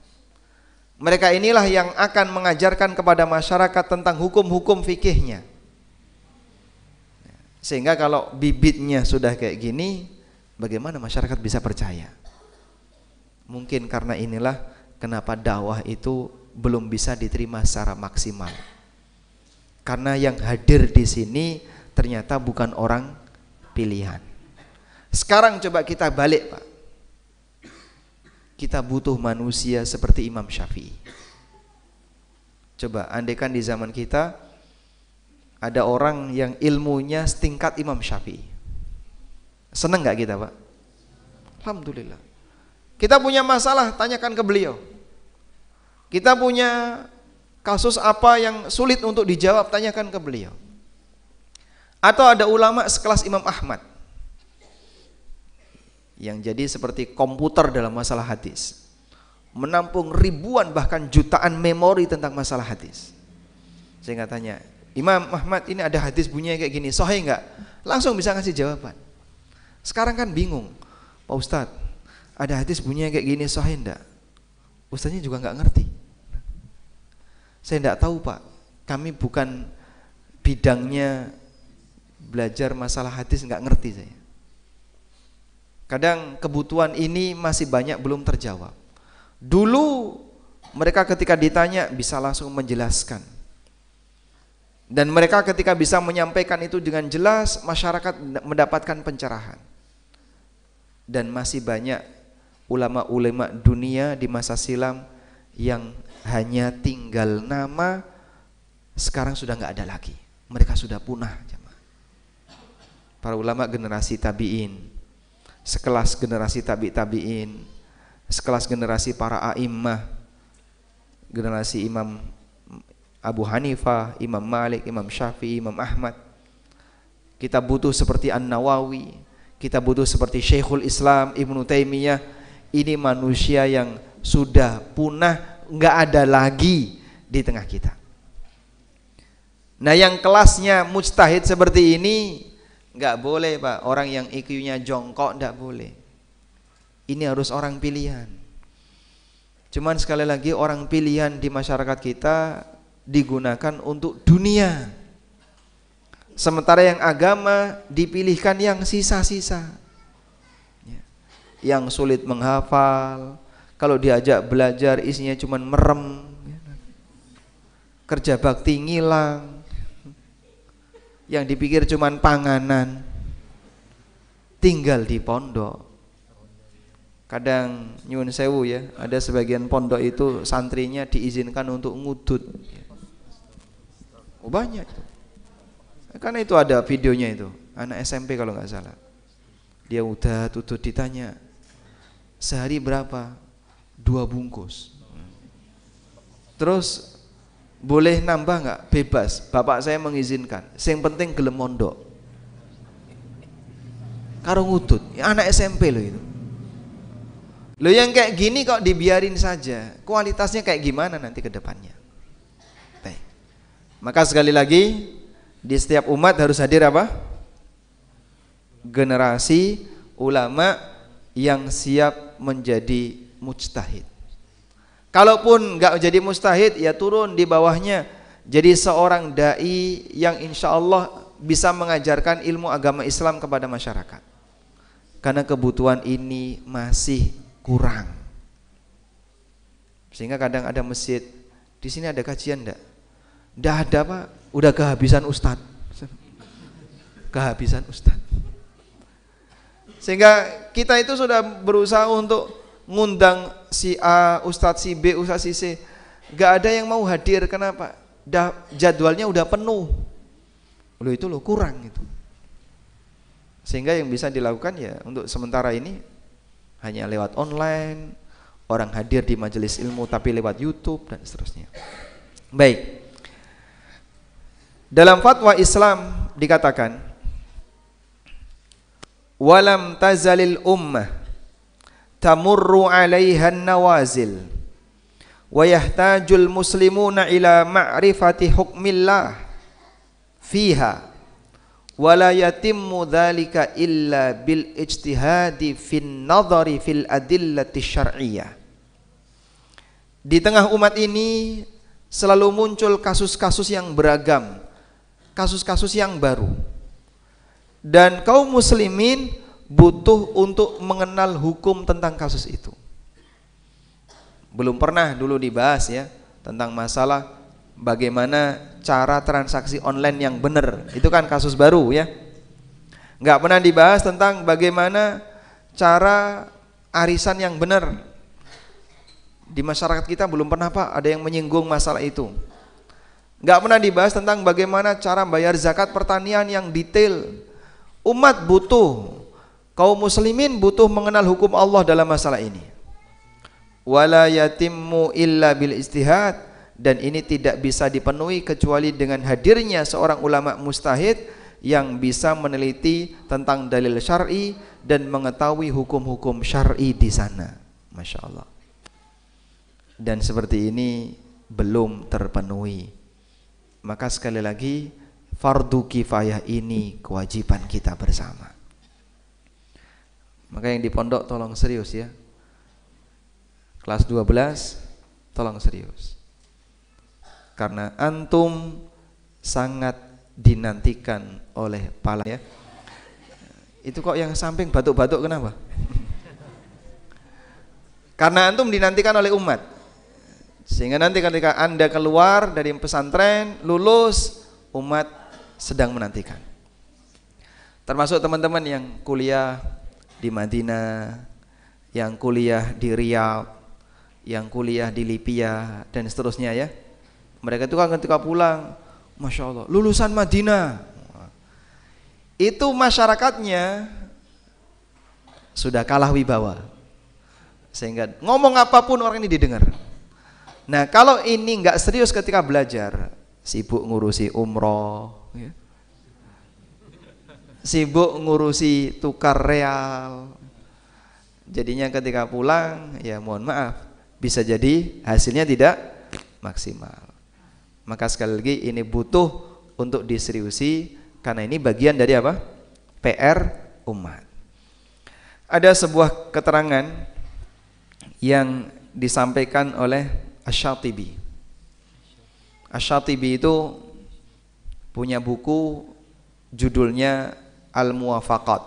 Mereka inilah yang akan mengajarkan kepada masyarakat tentang hukum-hukum fikihnya. Sehingga kalau bibitnya sudah kayak gini, bagaimana masyarakat bisa percaya? Mungkin karena inilah kenapa dakwah itu belum bisa diterima secara maksimal. Karena yang hadir di sini ternyata bukan orang pilihan. Sekarang coba kita balik Pak. Kita butuh manusia seperti Imam Syafi'i. Coba andaikan di zaman kita ada orang yang ilmunya setingkat Imam Syafi'i, seneng gak kita Pak? Alhamdulillah. Kita punya masalah, tanyakan ke beliau. Kita punya kasus apa yang sulit untuk dijawab, tanyakan ke beliau. Atau ada ulama sekelas Imam Ahmad yang jadi seperti komputer dalam masalah hadis, menampung ribuan bahkan jutaan memori tentang masalah hadis. Saya nggak tanya, Imam Ahmad ini ada hadis bunyinya kayak gini, sahih nggak? Langsung bisa ngasih jawaban. Sekarang kan bingung, Pak Ustadz, ada hadis bunyinya kayak gini, sahih nggak? Ustadznya juga nggak ngerti. Saya nggak tahu Pak, kami bukan bidangnya belajar masalah hadis, nggak ngerti saya. Kadang kebutuhan ini masih banyak belum terjawab. Dulu mereka ketika ditanya bisa langsung menjelaskan. Dan mereka ketika bisa menyampaikan itu dengan jelas, masyarakat mendapatkan pencerahan. Dan masih banyak ulama-ulama dunia di masa silam yang hanya tinggal nama, sekarang sudah nggak ada lagi. Mereka sudah punah. Para ulama generasi tabi'in, sekelas generasi tabi'in, sekelas generasi para a'immah, generasi Imam Abu Hanifah, Imam Malik, Imam Syafi'i, Imam Ahmad. Kita butuh seperti An-Nawawi, kita butuh seperti Syekhul Islam Ibnu Taimiyah. Ini manusia yang sudah punah, nggak ada lagi di tengah kita. Nah, yang kelasnya mujtahid seperti ini nggak boleh, Pak. Orang yang IQ-nya jongkok nggak boleh. Ini harus orang pilihan. Cuman sekali lagi, orang pilihan di masyarakat kita digunakan untuk dunia, sementara yang agama dipilihkan yang sisa-sisa, yang sulit menghafal. Kalau diajak belajar isinya cuman merem, kerja bakti ngilang, yang dipikir cuman panganan, tinggal di pondok. Kadang nyuwun sewu ya, ada sebagian pondok itu santrinya diizinkan untuk ngudut. Oh, banyak itu. Karena itu ada videonya itu, anak SMP kalau nggak salah. Dia udah tutut, ditanya sehari berapa? 2 bungkus. Terus boleh nambah nggak? Bebas. Bapak saya mengizinkan. Yang penting gelem mondok. Karo ngudut. Anak SMP loh itu. Loh, yang kayak gini kok dibiarin saja. Kualitasnya kayak gimana nanti ke depannya? Maka sekali lagi, di setiap umat harus hadir apa? Generasi ulama yang siap menjadi mujtahid. Kalaupun nggak jadi mujtahid, ya turun di bawahnya jadi seorang dai yang insya Allah bisa mengajarkan ilmu agama Islam kepada masyarakat. Karena kebutuhan ini masih kurang. Sehingga kadang ada masjid, di sini ada kajian enggak? Nggak ada, Pak, udah kehabisan ustadz. Kehabisan ustadz. Sehingga kita itu sudah berusaha untuk ngundang si A, ustadz si B, ustadz si C. Nggak ada yang mau hadir, kenapa? Jadwalnya udah penuh. Loh, itu loh kurang itu. Sehingga yang bisa dilakukan ya untuk sementara ini hanya lewat online, orang hadir di majelis ilmu tapi lewat YouTube dan seterusnya. Baik. Dalam fatwa Islam dikatakan, walam tazalil ummah tamurru 'alaiha an-nawazil wa yahtajul muslimuna ila ma'rifati hukmillah fiha wa la yatimmu dzalika illa bil ijtihadi fin nadhari fil adillati syar'iyyah. Di tengah umat ini selalu muncul kasus-kasus yang beragam, kasus-kasus yang baru, dan kaum muslimin butuh untuk mengenal hukum tentang kasus itu. Belum pernah dulu dibahas ya tentang masalah bagaimana cara transaksi online yang benar. Itu kan kasus baru ya. Nggak pernah dibahas tentang bagaimana cara arisan yang benar. Di masyarakat kita belum pernah, Pak, ada yang menyinggung masalah itu. Nggak pernah dibahas tentang bagaimana cara bayar zakat pertanian yang detail. Umat butuh, kaum muslimin butuh mengenal hukum Allah dalam masalah ini. Wala yatimmu illa bil istihad, dan ini tidak bisa dipenuhi kecuali dengan hadirnya seorang ulama mujtahid yang bisa meneliti tentang dalil syar'i dan mengetahui hukum-hukum syar'i di sana. Masya Allah. Dan seperti ini belum terpenuhi. Maka sekali lagi, fardu kifayah ini kewajiban kita bersama. Maka yang di pondok tolong serius ya. Kelas 12 tolong serius. Karena antum sangat dinantikan oleh pala ya. Itu kok yang samping batuk-batuk kenapa? Karena antum dinantikan oleh umat. Sehingga nanti ketika Anda keluar dari pesantren, lulus, umat sedang menantikan. Termasuk teman-teman yang kuliah di Madinah, yang kuliah di Riyadh, yang kuliah di Libya dan seterusnya ya. Mereka itu kan ketika pulang, Masya Allah, lulusan Madinah. Itu masyarakatnya sudah kalah wibawa, sehingga ngomong apapun orang ini didengar. Nah kalau ini nggak serius ketika belajar, sibuk ngurusi umroh ya, sibuk ngurusi tukar real, jadinya ketika pulang ya mohon maaf bisa jadi hasilnya tidak maksimal. Maka sekali lagi ini butuh untuk diseriusi, karena ini bagian dari apa? PR umat. Ada sebuah keterangan yang disampaikan oleh Asy-Syatibi. Asy-Syatibi itu punya buku judulnya Al-Muwafaqat.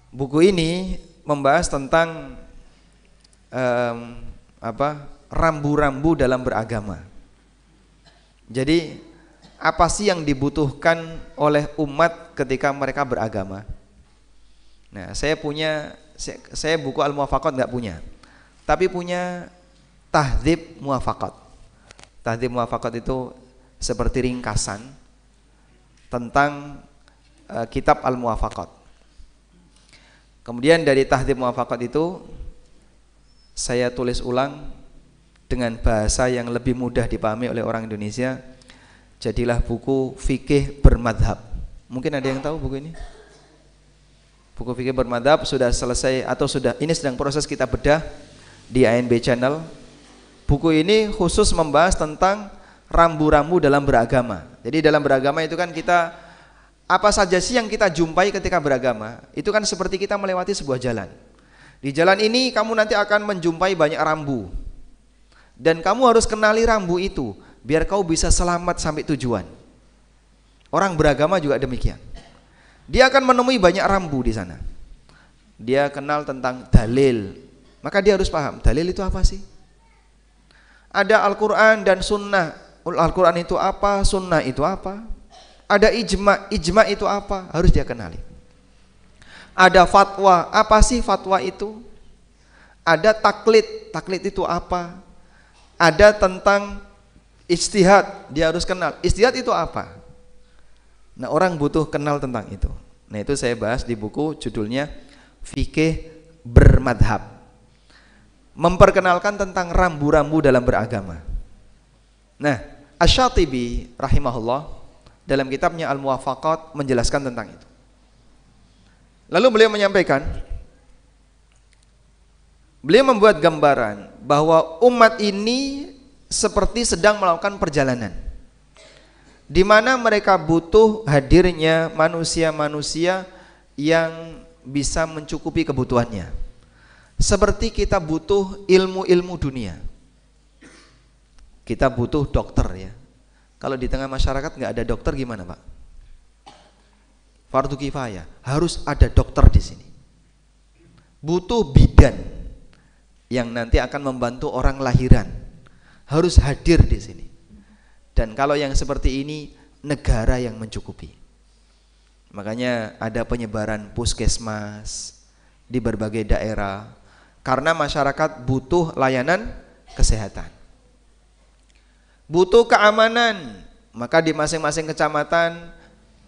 Buku ini membahas tentang rambu-rambu dalam beragama. Jadi apa sih yang dibutuhkan oleh umat ketika mereka beragama? Nah, saya buku Al-Muwafaqat nggak punya, tapi punya Tahdzib Muwafaqat. Tahdzib Muwafaqat itu seperti ringkasan tentang kitab Al-Muwafaqat. Kemudian dari Tahdzib Muwafaqat itu saya tulis ulang dengan bahasa yang lebih mudah dipahami oleh orang Indonesia. Jadilah buku Fikih Bermadhab. Mungkin ada yang tahu buku ini? Buku Fikih Bermadhab sudah selesai atau ini sedang proses kita bedah di ANB Channel. Buku ini khusus membahas tentang rambu-rambu dalam beragama. Jadi dalam beragama itu kan kita, apa saja sih yang kita jumpai ketika beragama? Itu kan seperti kita melewati sebuah jalan. Di jalan ini kamu nanti akan menjumpai banyak rambu, dan kamu harus kenali rambu itu biar kau bisa selamat sampai tujuan. Orang beragama juga demikian. Dia akan menemui banyak rambu di sana. Dia kenal tentang dalil, maka dia harus paham dalil itu apa sih. Ada Al-Quran dan Sunnah. Al-Quran itu apa, Sunnah itu apa. Ada ijma, ijma itu apa, harus dia kenali. Ada fatwa, apa sih fatwa itu. Ada taklid, taklid itu apa. Ada tentang ijtihad, dia harus kenal ijtihad itu apa. Nah orang butuh kenal tentang itu. Nah itu saya bahas di buku judulnya Fikih Bermadhab, memperkenalkan tentang rambu-rambu dalam beragama. Nah Asy-Syatibi rahimahullah dalam kitabnya Al-Muwafaqat menjelaskan tentang itu. Lalu beliau menyampaikan, beliau membuat gambaran bahwa umat ini seperti sedang melakukan perjalanan, di mana mereka butuh hadirnya manusia-manusia yang bisa mencukupi kebutuhannya. Seperti kita butuh ilmu-ilmu dunia, kita butuh dokter ya. Kalau di tengah masyarakat nggak ada dokter gimana Pak? Fardu kifayah, harus ada dokter di sini. Butuh bidan yang nanti akan membantu orang lahiran, harus hadir di sini. Dan kalau yang seperti ini negara yang mencukupi. Makanya ada penyebaran puskesmas di berbagai daerah, karena masyarakat butuh layanan kesehatan, butuh keamanan. Maka di masing-masing kecamatan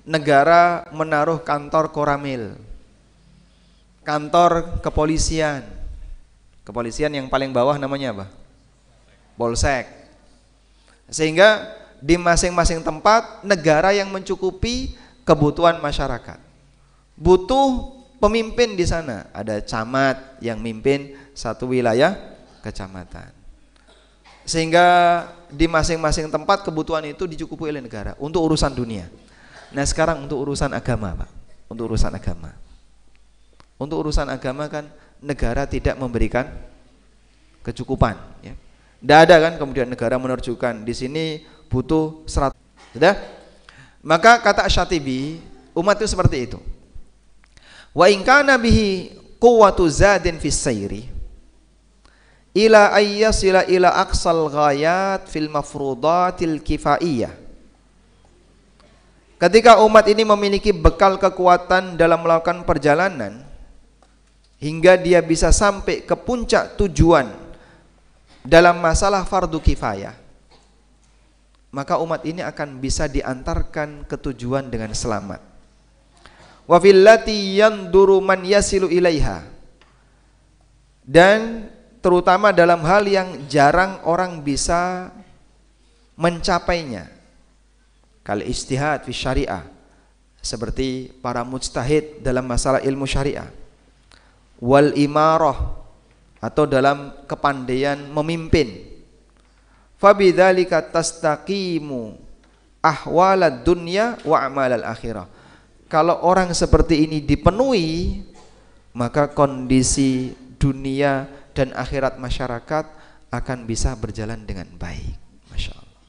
negara menaruh kantor koramil, kantor kepolisian. Kepolisian yang paling bawah namanya apa? Polsek. Sehingga di masing-masing tempat negara yang mencukupi kebutuhan masyarakat. Butuh pemimpin di sana, ada camat yang mimpin satu wilayah kecamatan. Sehingga di masing-masing tempat kebutuhan itu dicukupi oleh negara untuk urusan dunia. Nah sekarang untuk urusan agama Pak, untuk urusan agama. Untuk urusan agama kan negara tidak memberikan kecukupan ya. Tidak ada kan kemudian negara menerjukan di sini butuh 100. Sudah? Maka kata Asy-Syatibi, umat itu seperti itu. Wa in kana bihi quwwatu zadin fis sayri ila ayyasila ila aqsal ghayat fil mafrudatil kifaiyah Ketika umat ini memiliki bekal kekuatan dalam melakukan perjalanan hingga dia bisa sampai ke puncak tujuan dalam masalah fardu kifayah, maka umat ini akan bisa diantarkan ke tujuan dengan selamat. Wa fillati yanduru man yasilu ilaiha, dan terutama dalam hal yang jarang orang bisa mencapainya, kal ijtihad fi syariah, seperti para mujtahid dalam masalah ilmu syariah, wal imarah, atau dalam kepandaian memimpin. Fabidzalika tastaqimu ahwalad dunya wa amalal akhirah. Kalau orang seperti ini dipenuhi, maka kondisi dunia dan akhirat masyarakat akan bisa berjalan dengan baik. Masya Allah.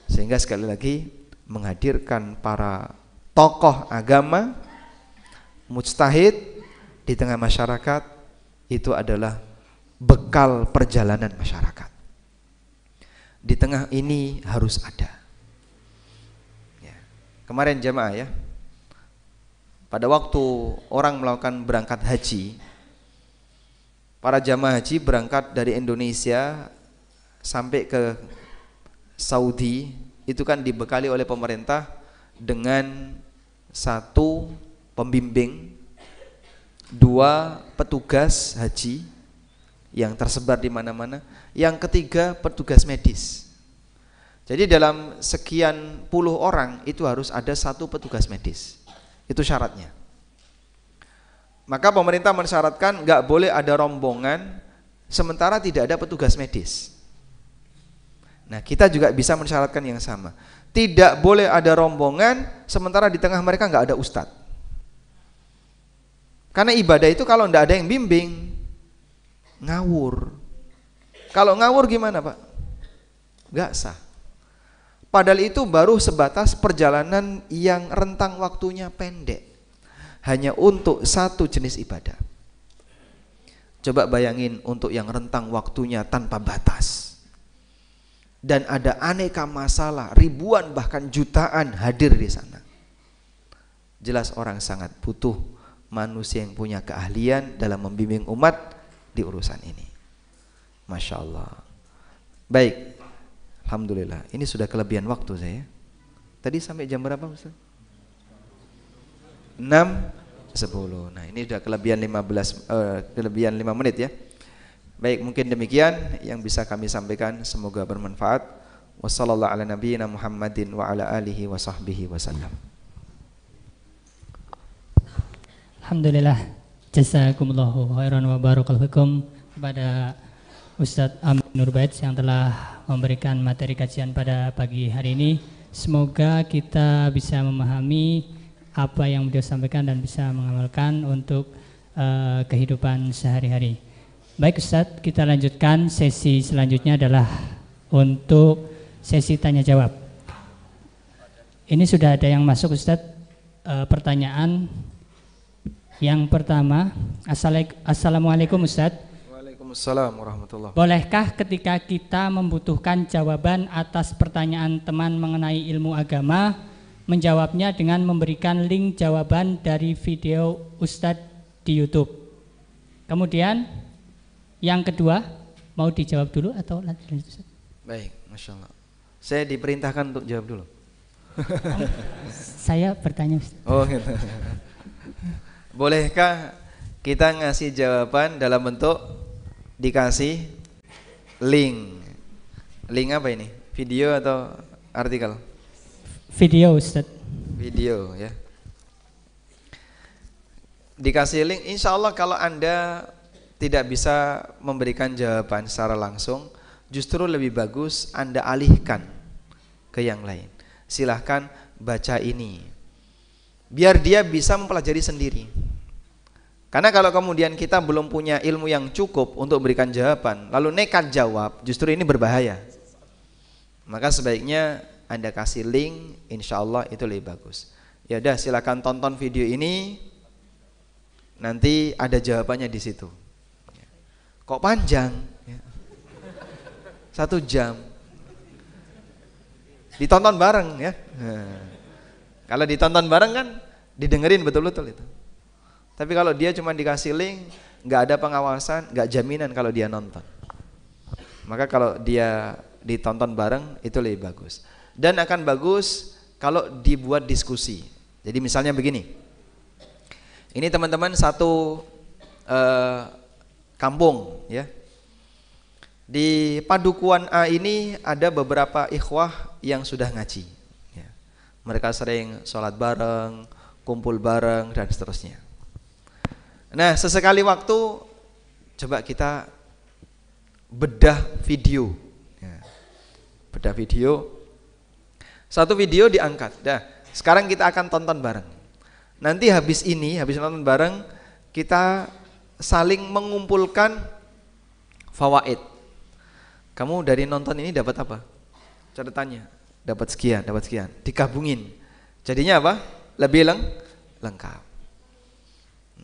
Sehingga sekali lagi menghadirkan para tokoh agama, mujtahid di tengah masyarakat, itu adalah bekal perjalanan masyarakat. Di tengah ini harus ada. Ya. Kemarin jamaah ya, pada waktu orang melakukan berangkat haji, para jamaah haji berangkat dari Indonesia sampai ke Saudi, itu kan dibekali oleh pemerintah dengan 1 pembimbing, 2 petugas haji yang tersebar di mana-mana, yang ketiga petugas medis. Jadi dalam sekian puluh orang itu harus ada 1 petugas medis. Itu syaratnya. Maka pemerintah mensyaratkan nggak boleh ada rombongan sementara tidak ada petugas medis. Nah, kita juga bisa mensyaratkan yang sama. Tidak boleh ada rombongan sementara di tengah mereka nggak ada ustadz. Karena ibadah itu kalau nggak ada yang bimbing, ngawur. Kalau ngawur gimana Pak? Nggak sah. Padahal itu baru sebatas perjalanan yang rentang waktunya pendek, hanya untuk 1 jenis ibadah. Coba bayangin untuk yang rentang waktunya tanpa batas, dan ada aneka masalah, ribuan bahkan jutaan hadir di sana. Jelas orang sangat butuh manusia yang punya keahlian dalam membimbing umat di urusan ini. Masya Allah. Baik, alhamdulillah. Ini sudah kelebihan waktu saya. Tadi sampai jam berapa Ustaz? 6:10. Nah, ini sudah kelebihan 5 menit ya. Baik, mungkin demikian yang bisa kami sampaikan, semoga bermanfaat. Wassallallahu ala nabiyyina Muhammadin wa ala alihi wa sahbihi wasallam. Alhamdulillah, jazakumullahu khairan wa barakallahu fikum kepada Ustadz Amin Nurbait yang telah memberikan materi kajian pada pagi hari ini. Semoga kita bisa memahami apa yang beliau sampaikan dan bisa mengamalkan untuk kehidupan sehari-hari. Baik Ustadz, kita lanjutkan. Sesi selanjutnya adalah untuk sesi tanya jawab. Ini sudah ada yang masuk Ustadz, pertanyaan. Yang pertama, Assalamualaikum Ustadz. Waalaikumsalam warahmatullahi wabarakatuh. Bolehkah ketika kita membutuhkan jawaban atas pertanyaan teman mengenai ilmu agama, menjawabnya dengan memberikan link jawaban dari video Ustadz di YouTube? Kemudian yang kedua, mau dijawab dulu atau lanjut Ustadz? Baik, Masya Allah. Saya diperintahkan untuk jawab dulu. Saya bertanya Ustadz. Oh gitu. Bolehkah kita ngasih jawaban dalam bentuk dikasih link? Link apa ini? Video atau artikel? Video Ustadz. Video ya. Dikasih link, insya Allah kalau Anda tidak bisa memberikan jawaban secara langsung, justru lebih bagus Anda alihkan ke yang lain. Silahkan baca ini, biar dia bisa mempelajari sendiri. Karena kalau kemudian kita belum punya ilmu yang cukup untuk berikan jawaban, lalu nekat jawab, justru ini berbahaya. Maka sebaiknya Anda kasih link, insya Allah itu lebih bagus. Ya udah, silakan tonton video ini, nanti ada jawabannya di situ. Kok panjang? 1 jam. ditonton bareng ya. Kalau ditonton bareng kan didengerin betul-betul itu. Tapi kalau dia cuma dikasih link, nggak ada pengawasan, nggak jaminan kalau dia nonton. Maka kalau dia ditonton bareng itu lebih bagus. Dan akan bagus kalau dibuat diskusi. Jadi misalnya begini, ini teman-teman satu kampung ya. Di Padukuan A ini ada beberapa ikhwah yang sudah ngaji ya. Mereka sering sholat bareng, kumpul bareng dan seterusnya. Nah sesekali waktu coba kita bedah video ya. Bedah video, satu video diangkat. Dah, sekarang kita akan tonton bareng. Nanti habis nonton bareng, kita saling mengumpulkan fawaid. Kamu dari nonton ini dapat apa? Catatannya, dapat sekian, dikabungin. Jadinya apa? Lebih lengkap.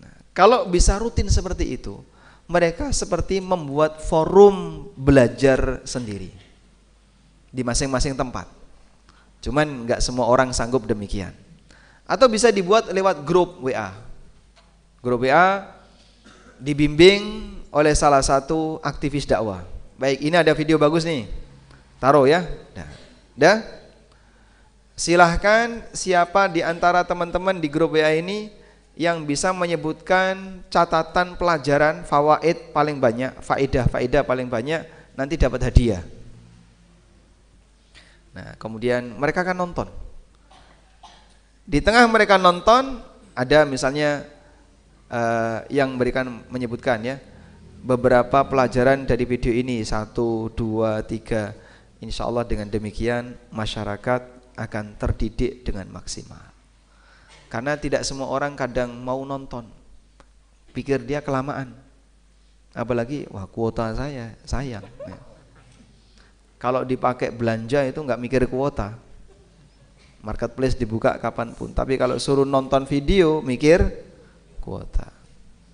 Nah, kalau bisa rutin seperti itu, mereka seperti membuat forum belajar sendiri di masing-masing tempat. Cuman nggak semua orang sanggup demikian. Atau bisa dibuat lewat grup WA. Grup WA dibimbing oleh salah satu aktivis dakwah. Baik, ini ada video bagus nih. Taruh ya. Dah. Silahkan siapa di antara teman-teman di grup WA ini yang bisa menyebutkan catatan pelajaran fawaid paling banyak, faedah paling banyak, nanti dapat hadiah. Nah, kemudian mereka akan nonton. Di tengah mereka nonton ada misalnya yang menyebutkan ya beberapa pelajaran dari video ini 1, 2, 3. Insya Allah dengan demikian masyarakat akan terdidik dengan maksimal. Karena tidak semua orang kadang mau nonton, pikir dia kelamaan. Apalagi wah kuota saya sayang ya. Kalau dipakai belanja itu nggak mikir kuota, marketplace dibuka kapanpun. Tapi kalau suruh nonton video mikir kuota.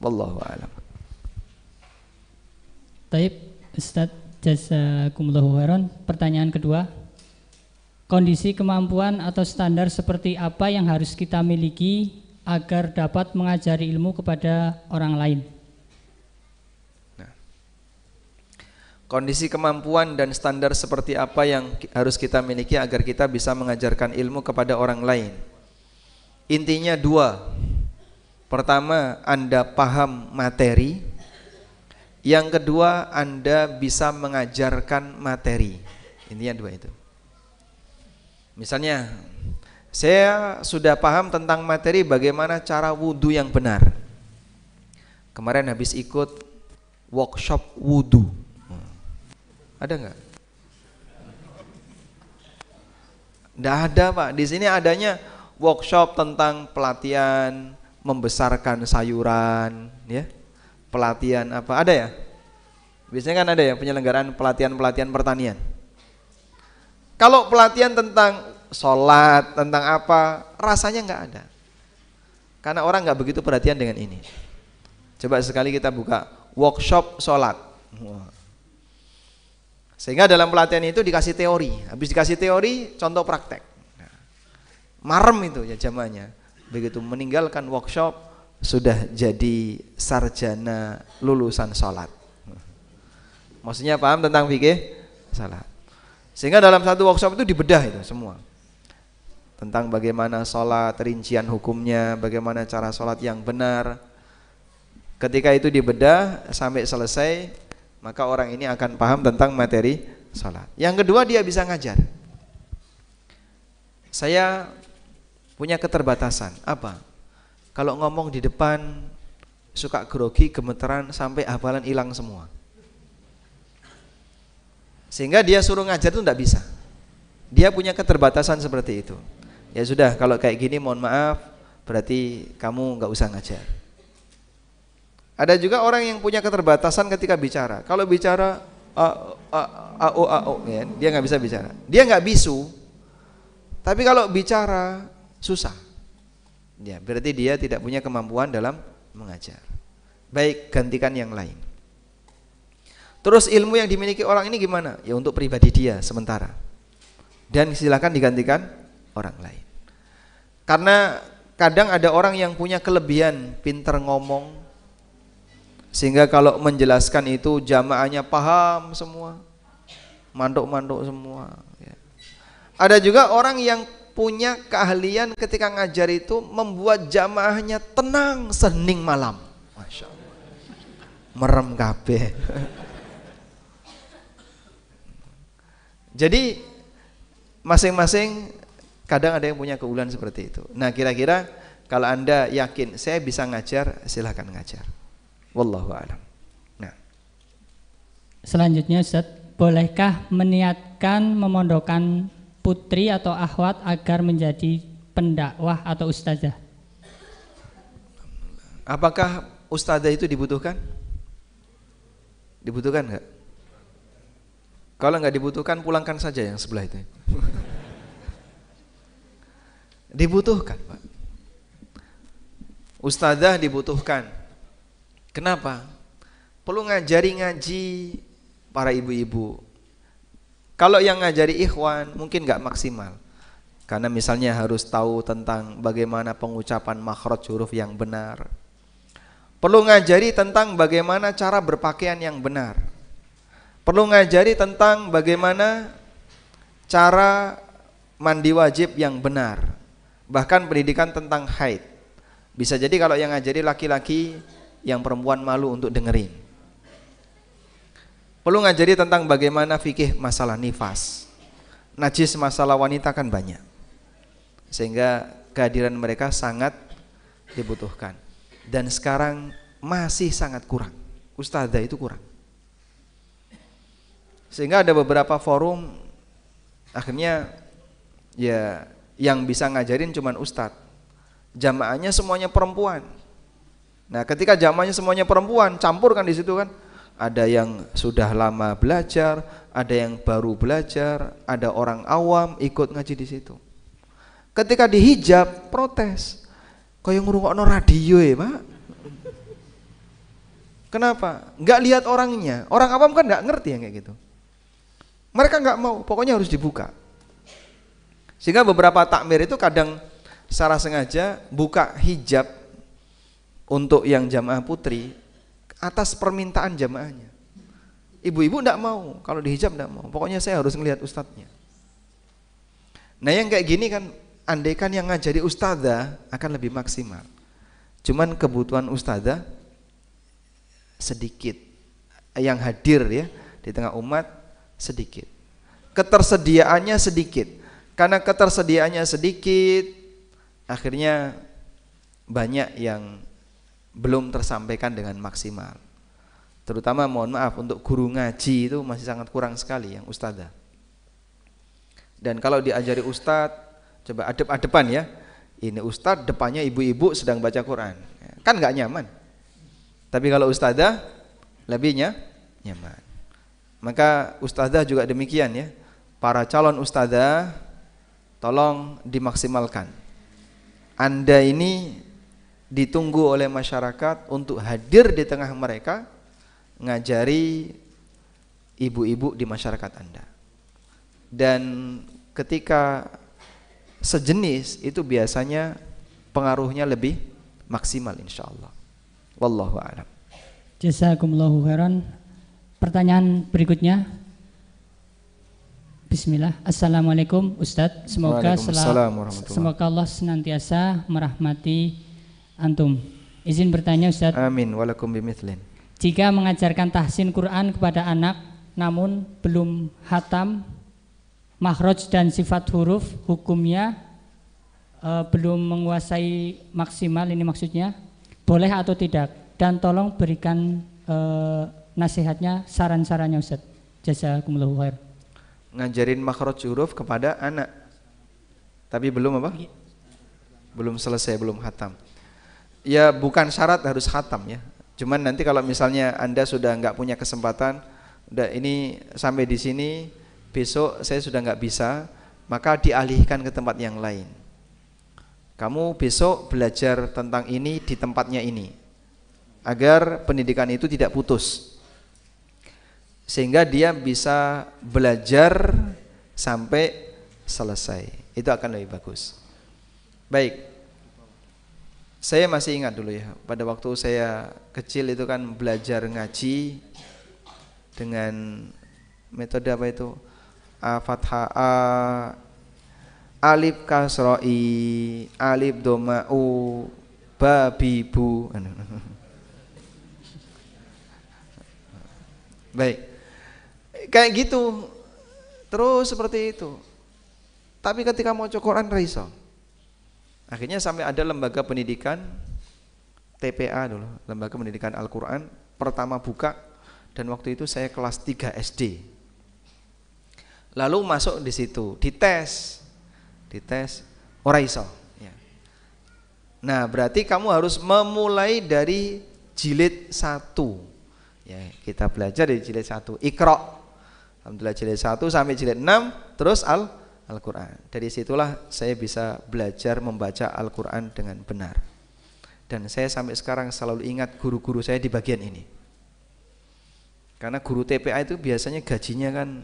Wallahu a'lam. Taib, Ustadz jazakumullahu khairan. Pertanyaan kedua, kondisi kemampuan atau standar seperti apa yang harus kita miliki agar dapat mengajari ilmu kepada orang lain? Nah, kondisi kemampuan dan standar seperti apa yang harus kita miliki agar kita bisa mengajarkan ilmu kepada orang lain? Intinya dua. Pertama, Anda paham materi. Yang kedua, Anda bisa mengajarkan materi. Intinya dua itu. Misalnya, saya sudah paham tentang materi bagaimana cara wudhu yang benar. Kemarin habis ikut workshop wudhu. Ada nggak? Nggak ada Pak. Di sini adanya workshop tentang pelatihan membesarkan sayuran, ya. Pelatihan apa? Ada ya? Biasanya kan ada ya penyelenggaraan pelatihan pertanian. Kalau pelatihan tentang sholat, tentang apa, rasanya nggak ada. Karena orang nggak begitu perhatian dengan ini. Coba sekali kita buka workshop sholat. Sehingga dalam pelatihan itu dikasih teori. Habis dikasih teori, contoh praktek. Nah, marem itu ya jamaahnya. Begitu meninggalkan workshop, sudah jadi sarjana lulusan sholat. Maksudnya paham tentang fikih sholat. Sehingga dalam satu workshop itu dibedah itu semua. Tentang bagaimana sholat, rincian hukumnya, bagaimana cara sholat yang benar. Ketika itu dibedah sampai selesai, maka orang ini akan paham tentang materi sholat. Yang kedua, dia bisa ngajar. Saya punya keterbatasan. Apa? Kalau ngomong di depan suka grogi, gemeteran, sampai hafalan hilang semua. Sehingga dia suruh ngajar itu enggak bisa. Dia punya keterbatasan seperti itu. Ya sudah, kalau kayak gini mohon maaf, berarti kamu enggak usah ngajar. Ada juga orang yang punya keterbatasan ketika bicara. Kalau bicara ya, dia enggak bisa bicara. Dia enggak bisu. Tapi kalau bicara susah. Ya, berarti dia tidak punya kemampuan dalam mengajar. Baik, gantikan yang lain. Terus ilmu yang dimiliki orang ini gimana? Ya untuk pribadi dia sementara. dan silakan digantikan orang lain. Karena kadang ada orang yang punya kelebihan pinter ngomong, sehingga kalau menjelaskan itu jamaahnya paham semua, manduk-manduk semua ya. Ada juga orang yang punya keahlian ketika ngajar itu membuat jamaahnya tenang sehening malam. Masya Allah, merem kabeh. Jadi masing-masing kadang ada yang punya keunggulan seperti itu. Nah, kira-kira kalau Anda yakin saya bisa ngajar, silahkan ngajar. Wallahu a'lam. Nah, selanjutnya Ustaz, bolehkah meniatkan memondokkan putri atau akhwat agar menjadi pendakwah atau ustazah? Apakah ustazah itu dibutuhkan? Dibutuhkan enggak? Kalau enggak dibutuhkan, pulangkan saja yang sebelah itu. Dibutuhkan, Pak. Ustazah dibutuhkan. Kenapa? Perlu ngajari ngaji para ibu-ibu. Kalau yang ngajari ikhwan mungkin enggak maksimal. Karena misalnya harus tahu tentang bagaimana pengucapan makhraj huruf yang benar. Perlu ngajari tentang bagaimana cara berpakaian yang benar. Perlu ngajari tentang bagaimana cara mandi wajib yang benar. Bahkan pendidikan tentang haid. Bisa jadi kalau yang ngajari laki-laki, yang perempuan malu untuk dengerin. Perlu ngajari tentang bagaimana fikih masalah nifas. Najis masalah wanita kan banyak. Sehingga kehadiran mereka sangat dibutuhkan. Dan sekarang masih sangat kurang. Ustazah itu kurang. Sehingga ada beberapa forum akhirnya ya yang bisa ngajarin cuman ustadz. Jamaahnya semuanya perempuan. Nah, ketika jamaahnya semuanya perempuan, campur kan di situ kan. Ada yang sudah lama belajar, ada yang baru belajar, ada orang awam ikut ngaji di situ. Ketika dihijab, protes. Kayak ngrungokno radio ya, Pak. Kenapa? Enggak lihat orangnya. Orang awam kan enggak ngerti yang kayak gitu. Mereka enggak mau, pokoknya harus dibuka. Sehingga beberapa takmir itu kadang secara sengaja buka hijab untuk yang jamaah putri atas permintaan jamaahnya. Ibu-ibu enggak mau, kalau dihijab enggak mau. Pokoknya saya harus ngelihat ustadznya. Nah, yang kayak gini kan andaikan yang ngajari ustadzah akan lebih maksimal. Cuman kebutuhan ustadzah sedikit. Yang hadir ya di tengah umat sedikit. Ketersediaannya sedikit. Karena ketersediaannya sedikit, akhirnya banyak yang belum tersampaikan dengan maksimal. Terutama mohon maaf untuk guru ngaji itu masih sangat kurang sekali yang ustadzah. Dan kalau diajari ustadz, coba adep-adepan ya. Ini ustadz, depannya ibu-ibu sedang baca Quran. Kan nggak nyaman. Tapi kalau ustadzah lebihnya nyaman. Maka ustadzah juga demikian ya. Para calon ustadzah tolong dimaksimalkan. Anda ini ditunggu oleh masyarakat untuk hadir di tengah mereka, ngajari ibu-ibu di masyarakat Anda. Dan ketika sejenis itu biasanya pengaruhnya lebih maksimal insyaallah. Wallahu a'lam. Jazakumullahu khairan. Pertanyaan berikutnya. Bismillah. Assalamualaikum Ustadz. Semoga Allah senantiasa merahmati antum. Izin bertanya Ustadz. Amin. Walakum bimithlin. Jika mengajarkan tahsin Quran kepada anak namun belum hatam makhraj dan sifat huruf, hukumnya belum menguasai maksimal, ini maksudnya, boleh atau tidak? Dan tolong berikan nasihatnya, saran-sarannya Ustaz. Jazakumullahu khair. Ngajarin makhraj huruf kepada anak tapi belum apa? Belum selesai, belum hatam. Ya bukan syarat harus hatam ya. Cuman nanti kalau misalnya Anda sudah enggak punya kesempatan, udah ini sampai di sini, besok saya sudah enggak bisa, maka dialihkan ke tempat yang lain. Kamu besok belajar tentang ini di tempatnya ini, agar pendidikan itu tidak putus, sehingga dia bisa belajar sampai selesai. Itu akan lebih bagus. Baik. Saya masih ingat dulu ya, pada waktu saya kecil itu kan belajar ngaji dengan metode apa itu? A fathah A, alif kasroi, alif doma'u, ba bibu. Baik. Kayak gitu. Terus seperti itu. Tapi ketika mau Quran raiso. Akhirnya sampai ada lembaga pendidikan TPA dulu, lembaga pendidikan Al-Quran, pertama buka, dan waktu itu saya kelas 3 SD. Lalu masuk di situ, dites ora iso. Ya. Nah, berarti kamu harus memulai dari jilid 1. Ya, kita belajar dari jilid 1. Iqra. Alhamdulillah jilid 1 sampai jilid 6, terus Al-Quran. Dari situlah saya bisa belajar membaca Al-Quran dengan benar. Dan saya sampai sekarang selalu ingat guru-guru saya di bagian ini. Karena guru TPA itu biasanya gajinya kan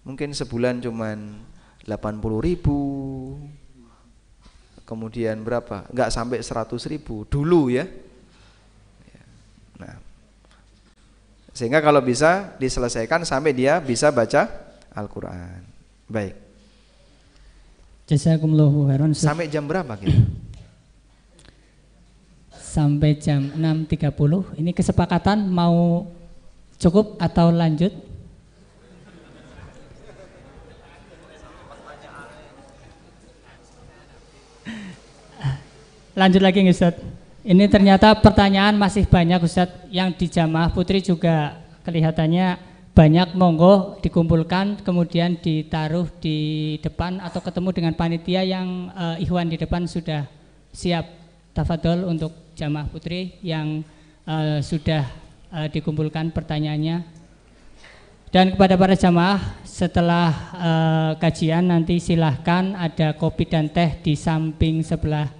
mungkin sebulan cuman 80.000. Kemudian berapa? Enggak sampai 100.000 dulu ya. Nah, sehingga kalau bisa diselesaikan sampai dia bisa baca Al-Quran. Baik. Jazakumullahu khairan. Sampai jam berapa kita? Sampai jam 6.30. Ini kesepakatan mau cukup atau lanjut? Lanjut lagi Ustaz. Ini ternyata pertanyaan masih banyak Ustaz, yang di jamaah putri juga kelihatannya banyak. Monggo dikumpulkan kemudian ditaruh di depan atau ketemu dengan panitia yang ikhwan di depan sudah siap. Tafadhol untuk jamaah putri yang sudah dikumpulkan pertanyaannya. Dan kepada para jamaah setelah kajian nanti silahkan ada kopi dan teh di samping sebelah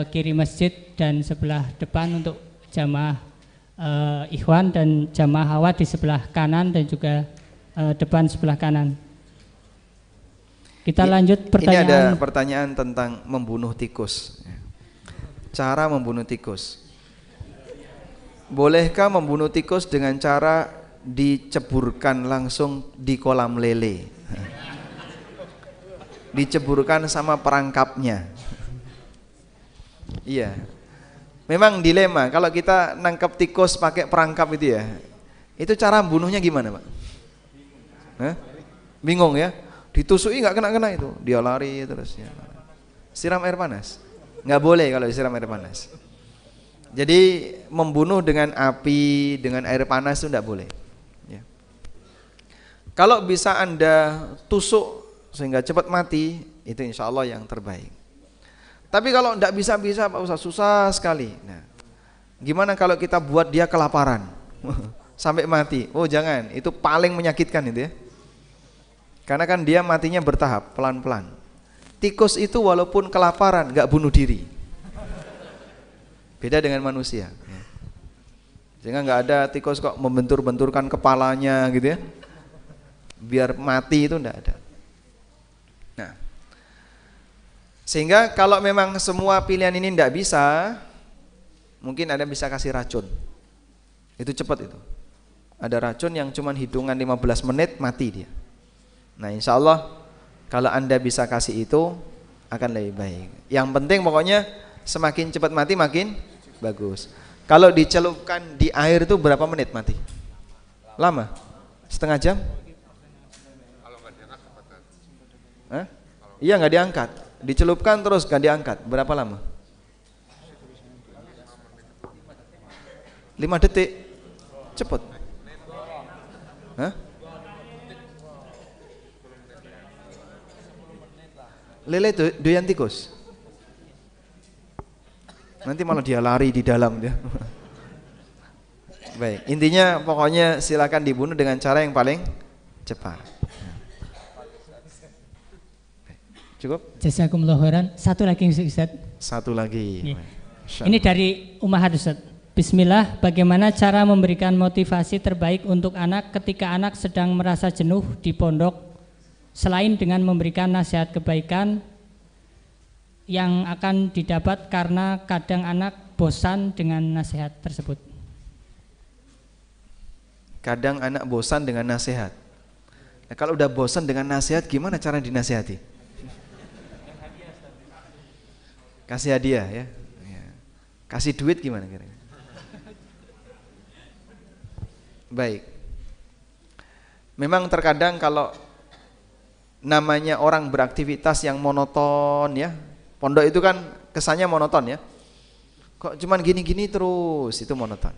kiri masjid dan sebelah depan untuk jamaah ikhwan, dan jamaah hawa di sebelah kanan dan juga depan sebelah kanan. Kita lanjut pertanyaan. Ini ada pertanyaan tentang membunuh tikus. Cara membunuh tikus. Bolehkah membunuh tikus dengan cara diceburkan langsung di kolam lele? Diceburkan sama perangkapnya. Iya. Memang dilema kalau kita nangkep tikus pakai perangkap itu ya. Itu cara bunuhnya gimana, Pak? Hah? Bingung ya? Ditusui nggak kena-kena itu, dia lari terus ya. Siram air panas? Nggak boleh kalau disiram air panas. Jadi membunuh dengan api, dengan air panas itu nggak boleh. Ya. Kalau bisa Anda tusuk sehingga cepat mati, itu insya Allah yang terbaik. Tapi kalau tidak bisa Pak Ustaz, susah sekali. Nah, gimana kalau kita buat dia kelaparan sampai mati? Oh jangan, itu paling menyakitkan itu ya. Karena kan dia matinya bertahap, pelan-pelan. Tikus itu walaupun kelaparan nggak bunuh diri. Beda dengan manusia. Sehingga nggak ada tikus kok membentur-benturkan kepalanya gitu ya, biar mati, itu nggak ada. Nah, sehingga kalau memang semua pilihan ini tidak bisa, mungkin Anda bisa kasih racun. Itu cepat itu. Ada racun yang cuma hitungan 15 menit mati dia. Nah insya Allah kalau Anda bisa kasih itu akan lebih baik. Yang penting pokoknya semakin cepat mati makin bagus. Kalau dicelupkan di air itu berapa menit mati? Lama? Setengah jam? Hah? Iya nggak diangkat. Dicelupkan terus gak diangkat, berapa lama? 5 detik. Cepet. Hah? Lele doyan tikus. Nanti malah dia lari di dalam dia. Baik, intinya pokoknya silakan dibunuh dengan cara yang paling cepat. Cukup? Jazakumullah khairan. Satu lagi Ustaz. Satu lagi. Ini dari Ummahat Ustaz. Bismillah, bagaimana cara memberikan motivasi terbaik untuk anak ketika anak sedang merasa jenuh di pondok selain dengan memberikan nasihat kebaikan yang akan didapat karena kadang anak bosan dengan nasihat tersebut. Kadang anak bosan dengan nasihat. Nah, kalau udah bosan dengan nasihat, gimana cara dinasihati? Kasih hadiah ya. Kasih duit gimana kira-kira? Baik. Memang terkadang kalau namanya orang beraktivitas yang monoton ya, pondok itu kan kesannya monoton ya. Kok cuman gini-gini terus, itu monoton.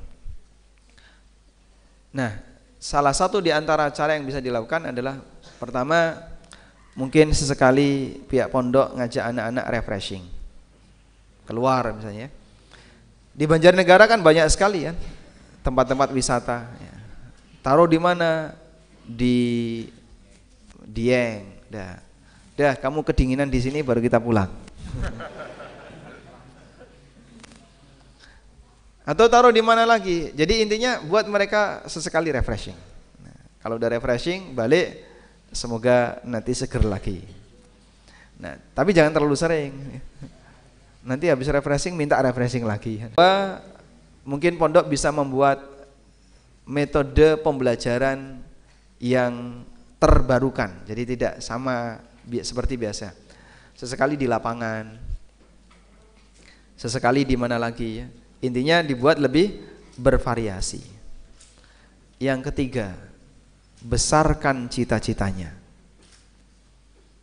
Nah, salah satu di antara cara yang bisa dilakukan adalah pertama, mungkin sesekali pihak pondok ngajak anak-anak refreshing. Keluar misalnya. Di Banjarnegara kan banyak sekali ya tempat-tempat wisata ya. Taruh di mana? Di Dieng. Dah kamu kedinginan di sini baru kita pulang. Atau taruh di mana lagi? Jadi intinya buat mereka sesekali refreshing. Nah, kalau udah refreshing balik, semoga nanti seger lagi. Nah, tapi jangan terlalu sering. Nanti habis refreshing minta refreshing lagi. Mungkin pondok bisa membuat metode pembelajaran yang terbarukan. Jadi tidak sama seperti biasa. Sesekali di lapangan. Sesekali di mana lagi ya. Intinya dibuat lebih bervariasi. Yang ketiga, besarkan cita-citanya.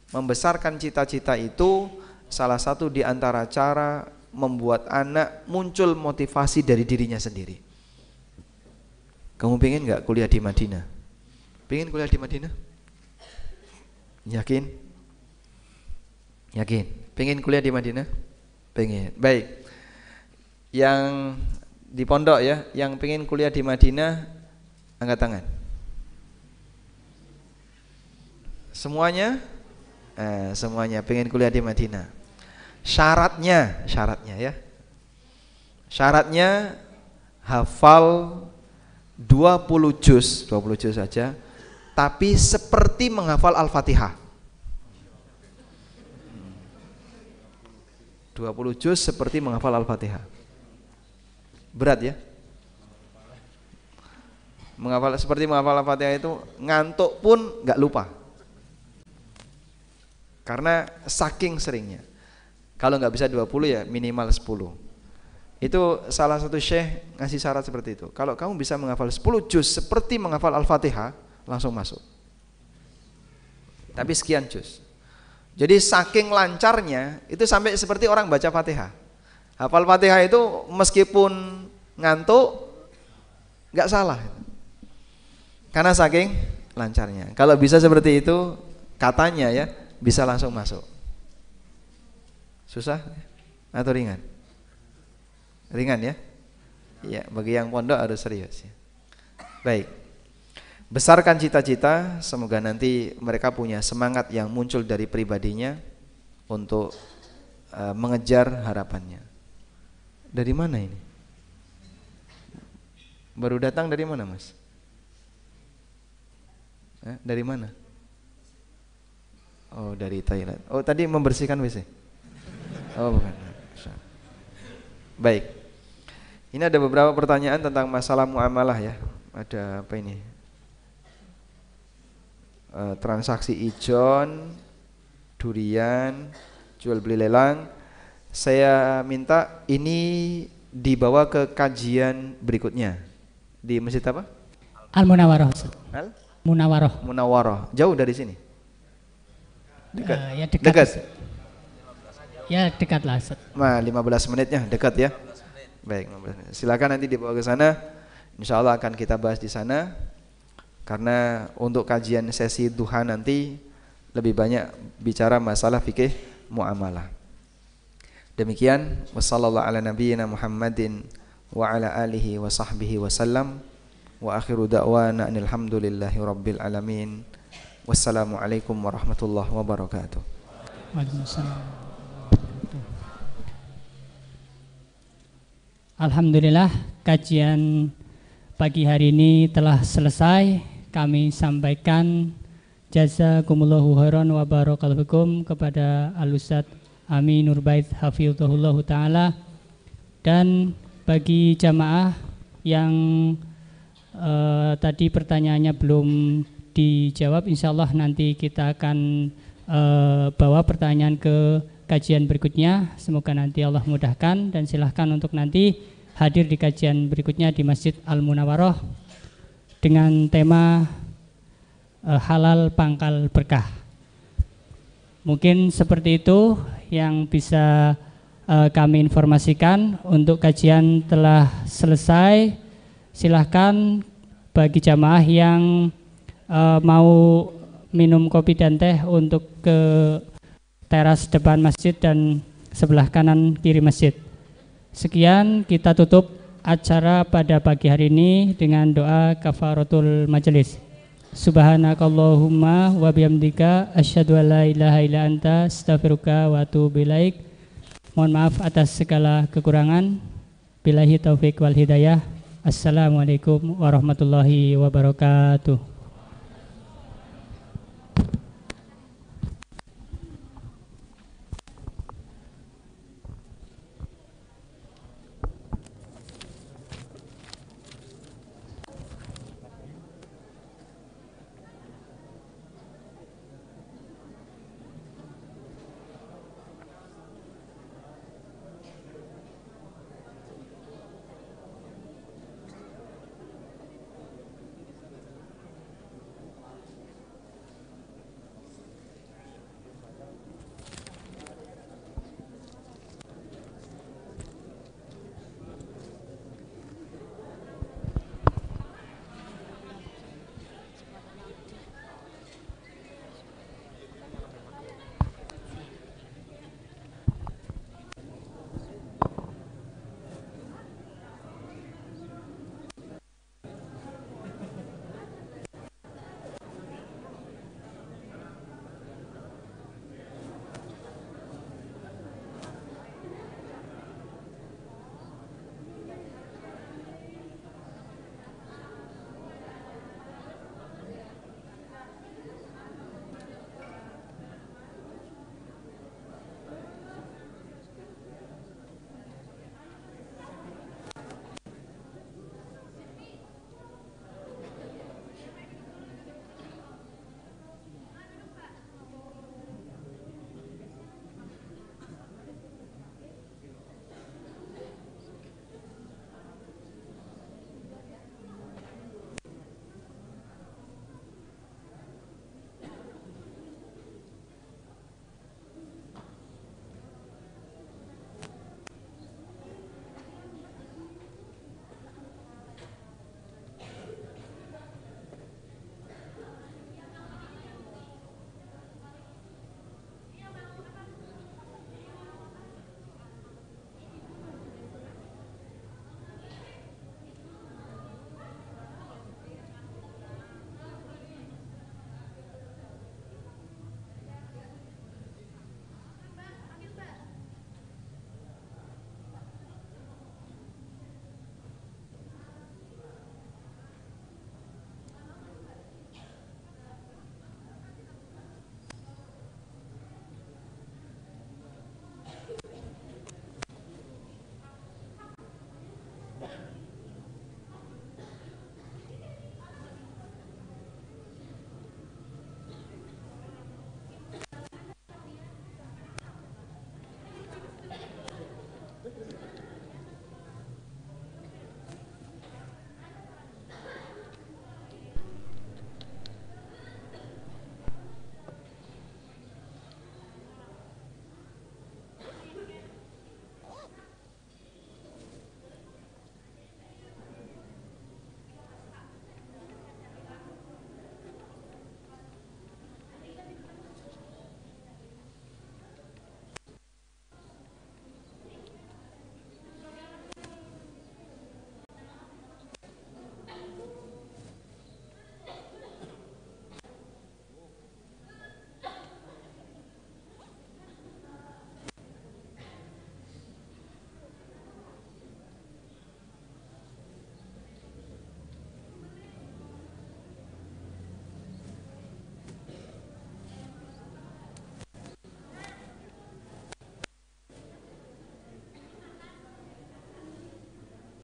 Membesarkan cita-cita itu salah satu di antara cara membuat anak muncul motivasi dari dirinya sendiri. Kamu pengen gak kuliah di Madinah? Pengen kuliah di Madinah? Yakin? Yakin? Pengen kuliah di Madinah? Pengen. Baik. Yang di pondok ya, yang pengen kuliah di Madinah, angkat tangan. Semuanya? Semuanya pengen kuliah di Madinah. Syaratnya ya. Syaratnya hafal 20 juz saja, tapi seperti menghafal Al-Fatihah. 20 juz seperti menghafal Al-Fatihah. Berat ya? Seperti menghafal Al-Fatihah itu ngantuk pun gak lupa. Karena saking seringnya. Kalau nggak bisa 20 ya minimal 10. Itu salah satu syekh ngasih syarat seperti itu. Kalau kamu bisa menghafal 10 juz seperti menghafal Al-Fatihah, langsung masuk. Tapi sekian juz. Jadi saking lancarnya itu sampai seperti orang baca Fatihah. Hafal Fatihah itu meskipun ngantuk nggak salah. Karena saking lancarnya. Kalau bisa seperti itu katanya ya bisa langsung masuk. Susah atau ringan? Ringan ya? Iya, bagi yang pondok harus serius ya. Baik. Besarkan cita-cita, semoga nanti mereka punya semangat yang muncul dari pribadinya untuk mengejar harapannya. Dari mana ini? Baru datang dari mana, Mas? Dari mana? Oh, dari Thailand. Oh, tadi membersihkan WC. Oh, bukan. Baik. Ini ada beberapa pertanyaan tentang masalah muamalah ya. Ada apa ini? Transaksi ijon, durian, jual beli lelang. Saya minta ini dibawa ke kajian berikutnya. Di masjid apa? Al-Munawaroh. Munawaroh. Jauh dari sini? Dekat. Ya dekat. Ya dekat lah. 15 menitnya dekat ya. Baik, 15 menit. Silakan nanti dibawa ke sana. Insyaallah akan kita bahas di sana. Karena untuk kajian sesi duha nanti lebih banyak bicara masalah fikih muamalah. Demikian wassallallahu ala nabiyyina Muhammadin wa ala alihi wa sahbihi wasallam wa akhiru da'wana alhamdulillahi rabbil alamin. Wassalamualaikum warahmatullahi wabarakatuh. Waalaikumsalam. Alhamdulillah kajian pagi hari ini telah selesai. Kami sampaikan Jazakumullahu khairan wa barakallahu fikum kepada Al-Ustadz Amin Nurbait hafizahullah taala. Dan bagi jamaah yang tadi pertanyaannya belum dijawab, insyaallah nanti kita akan bawa pertanyaan ke kajian berikutnya. Semoga nanti Allah mudahkan, dan silahkan untuk nanti hadir di kajian berikutnya di Masjid Al-Munawwarah dengan tema halal pangkal berkah. Mungkin seperti itu yang bisa kami informasikan. Untuk kajian telah selesai. Silahkan bagi jamaah yang mau minum kopi dan teh untuk ke teras depan masjid dan sebelah kanan kiri masjid. Sekian, kita tutup acara pada pagi hari ini dengan doa kafaratul majelis. Subhanakallahumma wa bihamdika asyhadu an la ilaha illa anta astaghfiruka wa atubu ilaik. Mohon maaf atas segala kekurangan. Billahi taufik wal hidayah. Assalamualaikum warahmatullahi wabarakatuh.